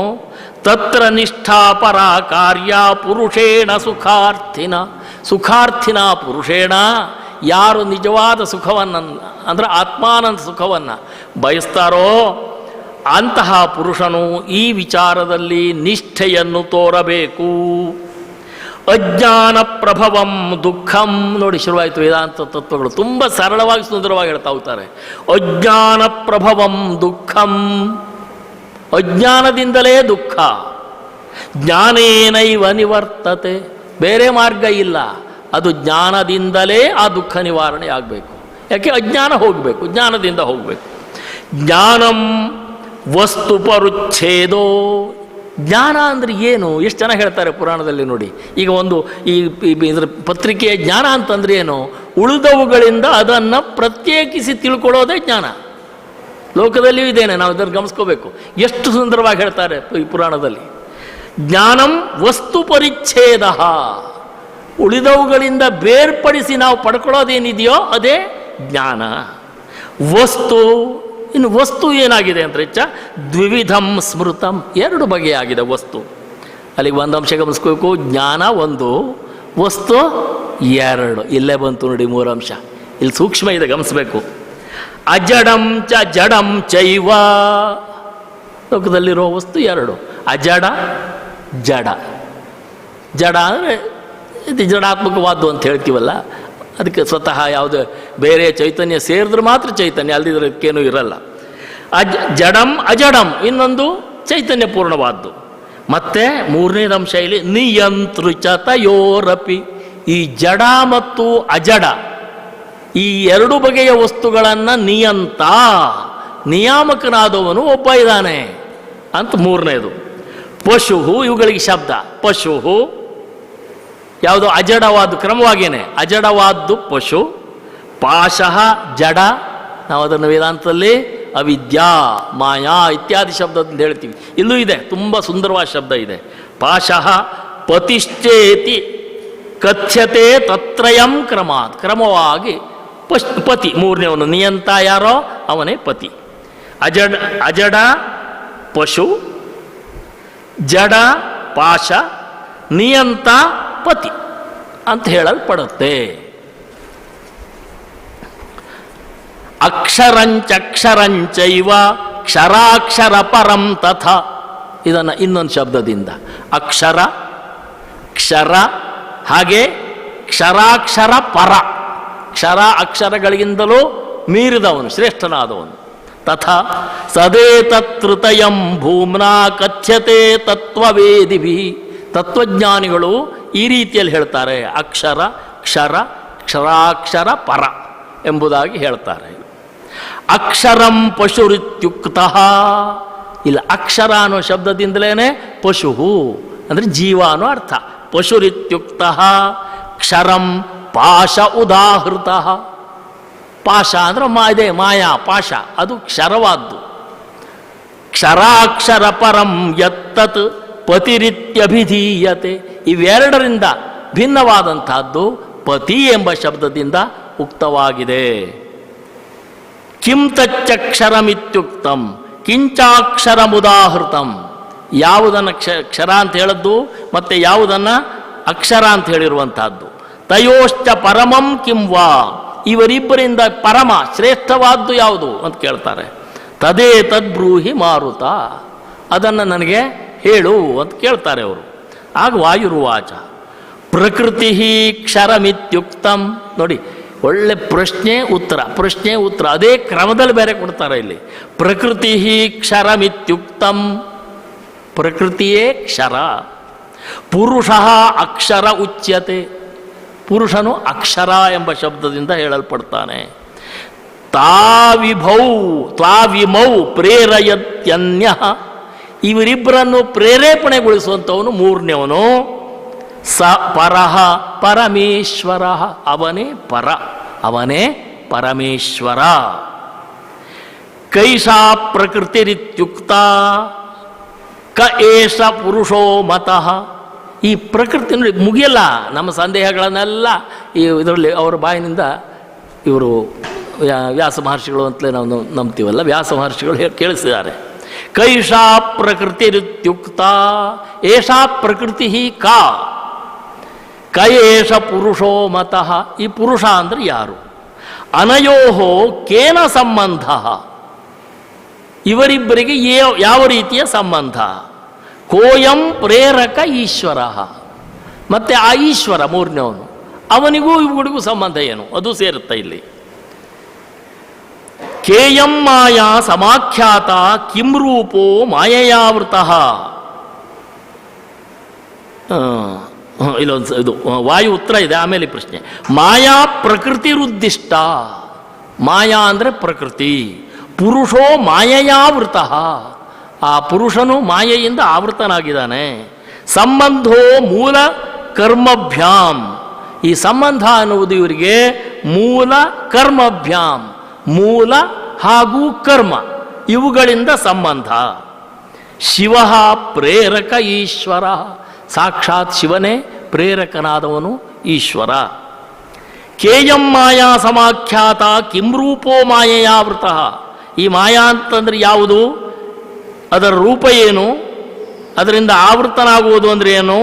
ತತ್ರ ನಿಷ್ಠಾಪರ ಕಾರ್ಯ ಪುರುಷೇಣ ಸುಖಾರ್ಥಿನ. ಸುಖಾರ್ಥಿನ ಪುರುಷೇಣ, ಯಾರು ನಿಜವಾದ ಸುಖವನ್ನು ಅಂದರೆ ಆತ್ಮಾನಂದ ಸುಖವನ್ನು ಬಯಸ್ತಾರೋ ಅಂತಹ ಪುರುಷನು ಈ ವಿಚಾರದಲ್ಲಿ ನಿಷ್ಠೆಯನ್ನು ತೋರಬೇಕು. ಅಜ್ಞಾನ ಪ್ರಭವಂ ದುಃಖಂ. ನೋಡಿ, ಶುರುವಾಯಿತು ವೇದಾಂತ ತತ್ವಗಳು. ತುಂಬ ಸರಳವಾಗಿ ಸುಂದರವಾಗಿ ಹೇಳ್ತಾ ಹೋಗ್ತಾರೆ. ಅಜ್ಞಾನ ಪ್ರಭವಂ ದುಃಖಂ, ಅಜ್ಞಾನದಿಂದಲೇ ದುಃಖ. ಜ್ಞಾನೇನೈವ ನಿವರ್ತತೆ, ಬೇರೆ ಮಾರ್ಗ ಇಲ್ಲ. ಅದು ಜ್ಞಾನದಿಂದಲೇ ಆ ದುಃಖ ನಿವಾರಣೆ ಆಗಬೇಕು. ಯಾಕೆ? ಅಜ್ಞಾನ ಹೋಗಬೇಕು, ಜ್ಞಾನದಿಂದ ಹೋಗಬೇಕು. ಜ್ಞಾನಂ ವಸ್ತು ಪರುಚ್ಛೇದೋ. ಜ್ಞಾನ ಅಂದರೆ ಏನು? ಎಷ್ಟು ಜನ ಹೇಳ್ತಾರೆ ಪುರಾಣದಲ್ಲಿ ನೋಡಿ. ಈಗ ಒಂದು ಇದರ ಪತ್ರಿಕೆಯ ಜ್ಞಾನ ಅಂತಂದ್ರೆ ಏನು? ಉಳಿದವುಗಳಿಂದ ಅದನ್ನು ಪ್ರತ್ಯೇಕಿಸಿ ತಿಳ್ಕೊಳ್ಳೋದೇ ಜ್ಞಾನ. ಲೋಕದಲ್ಲಿಯೂ ಇದೇನೆ, ನಾವು ಇದನ್ನು ಗಮನಿಸ್ಕೋಬೇಕು. ಎಷ್ಟು ಸುಂದರವಾಗಿ ಹೇಳ್ತಾರೆ ಈ ಪುರಾಣದಲ್ಲಿ. ಜ್ಞಾನಂ ವಸ್ತು ಪರಿಚ್ಛೇದ, ಉಳಿದವುಗಳಿಂದ ಬೇರ್ಪಡಿಸಿ ನಾವು ಪಡ್ಕೊಳ್ಳೋದೇನಿದೆಯೋ ಅದೇ ಜ್ಞಾನ. ವಸ್ತು, ಇನ್ನು ವಸ್ತು ಏನಾಗಿದೆ ಅಂದರೆ ದ್ವಿವಿಧಂ ಸ್ಮೃತಂ, ಎರಡು ಬಗೆಯಾಗಿದೆ ವಸ್ತು. ಅಲ್ಲಿಗೆ ಒಂದು ಅಂಶ ಗಮನಿಸ್ಕೋಬೇಕು. ಜ್ಞಾನ ಒಂದು, ವಸ್ತು ಎರಡು. ಇಲ್ಲೇ ಬಂತು ನೋಡಿ ಮೂರು ಅಂಶ. ಇಲ್ಲಿ ಸೂಕ್ಷ್ಮ ಇದೆ, ಗಮನಿಸ್ಬೇಕು. ಅಜಡಂ ಚ ಜಡಂ ಚೈವ. ಲೋಕದಲ್ಲಿರೋ ವಸ್ತು ಎರಡು, ಅಜಡ ಜಡ. ಜಡ ಅಂದರೆ ಇದು ಜಡಾತ್ಮಕವಾದ್ದು ಅಂತ ಹೇಳ್ತೀವಲ್ಲ, ಅದಕ್ಕೆ ಸ್ವತಃ ಯಾವುದು ಬೇರೆ ಚೈತನ್ಯ ಸೇರಿದ್ರೆ ಮಾತ್ರ ಚೈತನ್ಯ, ಅಲ್ಲದಿದ್ರೆ ಅದಕ್ಕೇನೂ ಇರಲ್ಲ. ಜಡಂ ಅಜಡಂ, ಇನ್ನೊಂದು ಚೈತನ್ಯ ಪೂರ್ಣವಾದ್ದು. ಮತ್ತೆ ಮೂರನೇದು ಅಂಶ ಇಲ್ಲಿ ನಿಯಂತೃಚತಯೋರಪಿ. ಈ ಜಡ ಮತ್ತು ಅಜಡ ಈ ಎರಡು ಬಗೆಯ ವಸ್ತುಗಳನ್ನು ನಿಯಾಮಕನಾದವನು ಒಬ್ಬ ಇದ್ದಾನೆ ಅಂತ ಮೂರನೇದು. ಪಶು, ಇವುಗಳಿಗೆ ಶಬ್ದ. ಪಶು ಯಾವುದು ಅಜಡವಾದ್ದು, ಕ್ರಮವಾಗಿಯೇ ಅಜಡವಾದ್ದು ಪಶು, ಪಾಶಃ ಜಡ, ನಾವು ಅದನ್ನು ವೇದಾಂತದಲ್ಲಿ ಅವಿದ್ಯಾ ಮಾಯಾ ಇತ್ಯಾದಿ ಶಬ್ದದಿಂದ ಹೇಳ್ತೀವಿ. ಇಲ್ಲೂ ಇದೆ, ತುಂಬ ಸುಂದರವಾದ ಶಬ್ದ ಇದೆ. ಪಾಶಃ ಪತಿಶ್ಚೇತಿ ಕಥ್ಯತೆ ತತ್ರಯಂ ಕ್ರಮಾತ್, ಕ್ರಮವಾಗಿ ಪತಿ ಮೂರನೇವನು, ನಿಯಂತ ಯಾರೋ ಅವನೇ ಪತಿ. ಅಜಡ ಪಶು, ಜಡ ಪಾಶ, ನಿಯಂತ ಪತಿ ಅಂತ ಹೇಳಲ್ಪಡುತ್ತೆ. ಅಕ್ಷರಂಚೈವ ಕ್ಷರಾಕ್ಷರ ಪರಂ ತಥ, ಇದನ್ನು ಇನ್ನೊಂದು ಶಬ್ದದಿಂದ ಅಕ್ಷರ ಕ್ಷರ ಹಾಗೆ ಕ್ಷರಾಕ್ಷರ ಪರ, ಕ್ಷರ ಅಕ್ಷರಗಳಿಗಿಂತಲೂ ಮೀರಿದವನು, ಶ್ರೇಷ್ಠನಾದವನು. ತಥಾ ಸದೇತೃತಯಂ ಭೂಮ್ನಾ ಕಥ್ಯತೆ ತತ್ವವೇದಿಭಿ, ತತ್ವಜ್ಞಾನಿಗಳು ಈ ರೀತಿಯಲ್ಲಿ ಹೇಳ್ತಾರೆ, ಅಕ್ಷರ ಕ್ಷರ ಕ್ಷರಾಕ್ಷರ ಪರ ಎಂಬುದಾಗಿ ಹೇಳ್ತಾರೆ. ಅಕ್ಷರಂ ಪಶುರಿತ್ಯುಕ್ತ, ಇಲ್ಲ ಅಕ್ಷರ ಅನ್ನೋ ಶಬ್ದದಿಂದಲೇ ಪಶು ಅಂದರೆ ಜೀವ ಅನ್ನೋ ಅರ್ಥ. ಪಶುರಿತ್ಯುಕ್ತ ಕ್ಷರಂ ಪಾಶ ಉದಾಹೃತ, ಪಾಶ ಅಂದ್ರೆ ಇದೆ ಮಾಯಾ ಪಾಶ, ಅದು ಕ್ಷರವಾದ್ದು. ಕ್ಷರಾಕ್ಷರ ಪರಂ ಯತ್ತತ್ ಪತಿರಿತ್ಯಭಿಧೀಯತೆ, ಇವೆರಡರಿಂದ ಭಿನ್ನವಾದಂತಹದ್ದು ಪತಿ ಎಂಬ ಶಬ್ದದಿಂದ ಉಕ್ತವಾಗಿದೆ. ಕಿಂ ತಚ್ಚಕ್ಷರಮಿತ್ಯುಕ್ತಂ ಕಿಂಚಾಕ್ಷರಮುದಾಹೃತಂ, ಯಾವುದನ್ನು ಕ್ಷರ ಅಂತ ಹೇಳದ್ದು ಮತ್ತು ಯಾವುದನ್ನು ಅಕ್ಷರ ಅಂತ ಹೇಳಿರುವಂತಹದ್ದು. ತಯೋಶ್ಚ ಪರಮಂ ಕಿಂವಾ, ಇವರಿಬ್ಬರಿಂದ ಪರಮ ಶ್ರೇಷ್ಠವಾದ್ದು ಯಾವುದು ಅಂತ ಕೇಳ್ತಾರೆ. ತದೇ ತದ್ಬ್ರೂಹಿ ಮಾರುತ, ಅದನ್ನು ನನಗೆ ಹೇಳು ಅಂತ ಕೇಳ್ತಾರೆ ಅವರು. ಆಗ ವಾಯುರ್ವಾಚ ಪ್ರಕೃತಿ ಕ್ಷರಮಿತ್ಯುಕ್ತಂ, ನೋಡಿ ಒಳ್ಳೆ ಪ್ರಶ್ನೆ ಉತ್ತರ, ಪ್ರಶ್ನೆ ಉತ್ತರ ಅದೇ ಕ್ರಮದಲ್ಲಿ ಬೇರೆ ಕೊಡ್ತಾರೆ ಇಲ್ಲಿ. ಪ್ರಕೃತಿ ಕ್ಷರಮಿತ್ಯುಕ್ತಂ, ಪ್ರಕೃತಿಯೇ ಕ್ಷರ. ಪುರುಷ ಅಕ್ಷರ ಉಚ್ಯತೆ, ಪುರುಷನು ಅಕ್ಷರ ಎಂಬ ಶಬ್ದದಿಂದ ಹೇಳಲ್ಪಡ್ತಾನೆ. ತಾವಿಮೌ ಪ್ರೇರಯತ್ಯನ್ಯ, ಇವರಿಬ್ಬರನ್ನು ಪ್ರೇರೇಪಣೆಗೊಳಿಸುವಂಥವನು ಮೂರನೇವನು. ಸ ಪರಃ ಪರಮೇಶ್ವರ, ಅವನೇ ಪರ, ಅವನೇ ಪರಮೇಶ್ವರ. ಕೈಷಾ ಪ್ರಕೃತಿರಿತ್ಯುಕ್ತ ಕ ಏಷ ಪುರುಷೋ ಮತಃ, ಈ ಪ್ರಕೃತಿ ನೋಡಿ ಮುಗಿಯಲ್ಲ, ನಮ್ಮ ಸಂದೇಹಗಳನ್ನೆಲ್ಲ ಈ ಇದರಲ್ಲಿ ಅವರ ಬಾಯಿನಿಂದ ಇವರು ವ್ಯಾಸ ಮಹರ್ಷಿಗಳು ಅಂತಲೇ ನಾವು ನಂಬ್ತೀವಲ್ಲ, ವ್ಯಾಸ ಮಹರ್ಷಿಗಳು ಕೇಳಿಸಿದ್ದಾರೆ. ಕೈಷಾ ಪ್ರಕೃತಿರಿತ್ಯುಕ್ತ ಏಷಾ ಪ್ರಕೃತಿ ಕಾ ಕಯೇಷ ಪುರುಷೋ ಮತಃ, ಈ ಪುರುಷ ಅಂದರೆ ಯಾರು? ಅನಯೋಹೋ ಕೇನ ಸಂಬಂಧ, ಇವರಿಬ್ಬರಿಗೆ ಯಾವ ರೀತಿಯ ಸಂಬಂಧ? ಕೋಯಂ ಪ್ರೇರಕ ಈಶ್ವರ, ಮತ್ತು ಆ ಈಶ್ವರ ಮೂರನೇವನು, ಅವನಿಗೂ ಇವುಗಳಿಗೂ ಸಂಬಂಧ ಏನು? ಅದು ಸೇರುತ್ತೆ ಇಲ್ಲಿ. ಕೇಯಂ ಮಾಯಾ ಸಮಾಖ್ಯಾತ ಕಿಂ ರೂಪೋ ಮಾಯಯಾವೃತಃ, ಇಲ್ಲೊಂದು ಇದು ವಾಯು ಉತ್ತರ ಇದೆ, ಆಮೇಲೆ ಪ್ರಶ್ನೆ. ಮಾಯಾ ಪ್ರಕೃತಿರುದ್ದಿಷ್ಟ, ಮಾಯಾ ಅಂದರೆ ಪ್ರಕೃತಿ. ಪುರುಷೋ ಮಾಯಯಾವೃತ, ಆ ಪುರುಷನು ಮಾಯೆಯಿಂದ ಆವೃತನಾಗಿದ್ದಾನೆ. ಸಂಬಂಧೋ ಮೂಲ ಕರ್ಮಭ್ಯಾಂ, ಈ ಸಂಬಂಧ ಅನ್ನುವುದು ಇವರಿಗೆ ಮೂಲ ಕರ್ಮಭ್ಯಾಂ, ಮೂಲ ಹಾಗೂ ಕರ್ಮ ಇವುಗಳಿಂದ ಸಂಬಂಧ. ಶಿವ ಪ್ರೇರಕ ಈಶ್ವರ, ಸಾಕ್ಷಾತ್ ಶಿವನೇ ಪ್ರೇರಕನಾದವನು ಈಶ್ವರ. ಕೇಯಂ ಮಾಯಾ ಸಮಾಖ್ಯಾತ ಕಿಂ ರೂಪೋ ಮಾಯಯಾವೃತ, ಈ ಮಾಯಾ ಅಂತಂದ್ರೆ ಯಾವುದು? ಅದರ ರೂಪ ಏನು? ಅದರಿಂದ ಆವೃತನಾಗುವುದು ಅಂದರೆ ಏನು?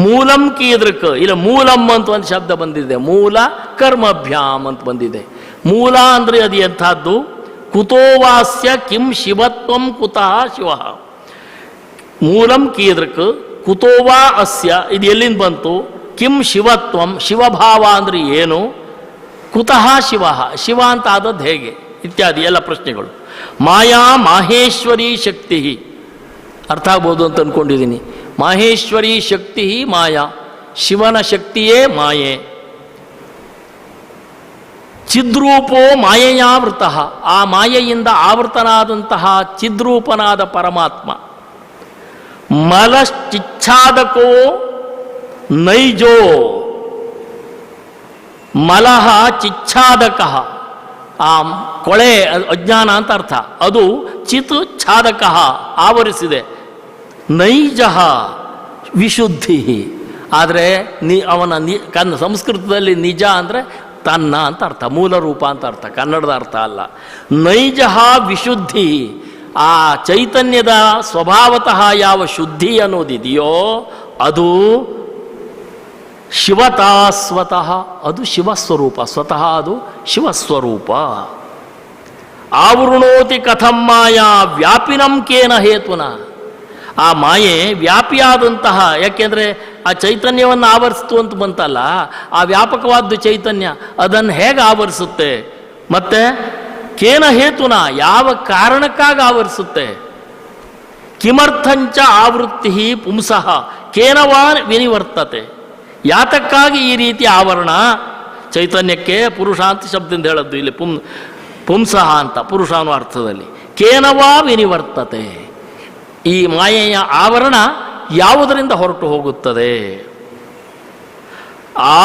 ಮೂಲಂ ಕೀದೃಕ್, ಇಲ್ಲ ಮೂಲಂ ಅಂತ ಒಂದು ಶಬ್ದ ಬಂದಿದೆ, ಮೂಲ ಕರ್ಮಭ್ಯಾಮ್ ಅಂತ ಬಂದಿದೆ. ಮೂಲ ಅಂದರೆ ಅದು ಎಂಥದ್ದು? ಕುತೋವಾಸ್ಯ ಕಿಂ ಶಿವತ್ವಂ ಕುತಃ ಶಿವ, ಮೂಲಂ ಕೀದೃಕ್ ಕುತೋವಾ ಅಸ್ಯ, ಇದು ಎಲ್ಲಿಂದ ಬಂತು? ಕಿಂ ಶಿವತ್ವಂ, ಶಿವಭಾವ ಅಂದರೆ ಏನು? ಕುತಃ ಶಿವ, ಶಿವ ಅಂತ ಆದದ್ದು ಹೇಗೆ? ಇತ್ಯಾದಿ ಎಲ್ಲ ಪ್ರಶ್ನೆಗಳು. ಮಾಯಾ ಮಾಹೇಶ್ವರಿ ಶಕ್ತಿ, ಅರ್ಥ ಆಗ್ಬೋದು ಅಂತ ಅಂದ್ಕೊಂಡಿದ್ದೀನಿ. ಮಾಹೇಶ್ವರಿ ಶಕ್ತಿ ಮಾಯಾ, ಶಿವನ ಶಕ್ತಿಯೇ ಮಾಯೆ. ಚಿದ್ರೂಪೋ ಮಾಯೆಯಾವೃತ, ಆ ಮಾಯೆಯಿಂದ ಆವೃತನಾದಂತಹ ಚಿದ್ರೂಪನಾದ ಪರಮಾತ್ಮ. ಮಲಶ್ಚಿಚ್ಛಾದಕೋ ನೈಜೋ ಮಲಹ ಚಿಚ್ಛಾದಕ, ಆ ಕೊಳೆ ಅಜ್ಞಾನ ಅಂತ ಅರ್ಥ, ಅದು ಚಿತ್ ಛಾದಕ ಆವರಿಸಿದೆ. ನೈಜ ವಿಶುದ್ಧಿ, ಆದರೆ ಸಂಸ್ಕೃತದಲ್ಲಿ ನಿಜ ಅಂದರೆ ತನ್ನ ಅಂತ ಅರ್ಥ, ಮೂಲ ರೂಪ ಅಂತ ಅರ್ಥ, ಕನ್ನಡದ ಅರ್ಥ ಅಲ್ಲ. ನೈಜ ವಿಶುದ್ಧಿ, ಆ ಚೈತನ್ಯದ ಸ್ವಭಾವತಃ ಯಾವ ಶುದ್ಧಿ ಅನ್ನೋದಿದೆಯೋ ಅದು ಶಿವತಾ ಸ್ವತಃ, ಅದು ಶಿವಸ್ವರೂಪ, ಸ್ವತಃ ಅದು ಶಿವಸ್ವರೂಪ. ಆವೃಣೋತಿ ಕಥಂ ಮಾಯಾ ವ್ಯಾಪಿನಂ ಕೇನ ಹೇತುನ, ಆ ಮಾಯೆ ವ್ಯಾಪಿಯಾದಂತಹ, ಯಾಕೆಂದರೆ ಆ ಚೈತನ್ಯವನ್ನು ಆವರಿಸ್ತು ಅಂತ ಬಂತಲ್ಲ, ಆ ವ್ಯಾಪಕವಾದ ಚೈತನ್ಯ ಅದನ್ನು ಹೇಗೆ ಆವರಿಸುತ್ತೆ, ಮತ್ತೆ ಕೇನ ಹೇತುನ ಯಾವ ಕಾರಣಕ್ಕಾಗಿ ಆವರಿಸುತ್ತೆ. ಕಿಮರ್ಥಂಚ ಆವೃತ್ತಿ ಪುಂಸಃ ಕೇನವಾನ್ ವಿನಿವರ್ತತೆ, ಯಾತಕ್ಕಾಗಿ ಈ ರೀತಿ ಆವರಣ ಚೈತನ್ಯಕ್ಕೆ ಪುರುಷ ಅಂತ ಶಬ್ದದಿಂದ ಹೇಳದ್ದು ಇಲ್ಲಿ ಪುಂಸಃ ಅಂತ ಪುರುಷ ಅನ್ನೋ ಅರ್ಥದಲ್ಲಿ. ಕೇನವಾ ವಿನಿವರ್ತತೆ, ಈ ಮಾಯೆಯ ಆವರಣ ಯಾವುದರಿಂದ ಹೊರಟು ಹೋಗುತ್ತದೆ.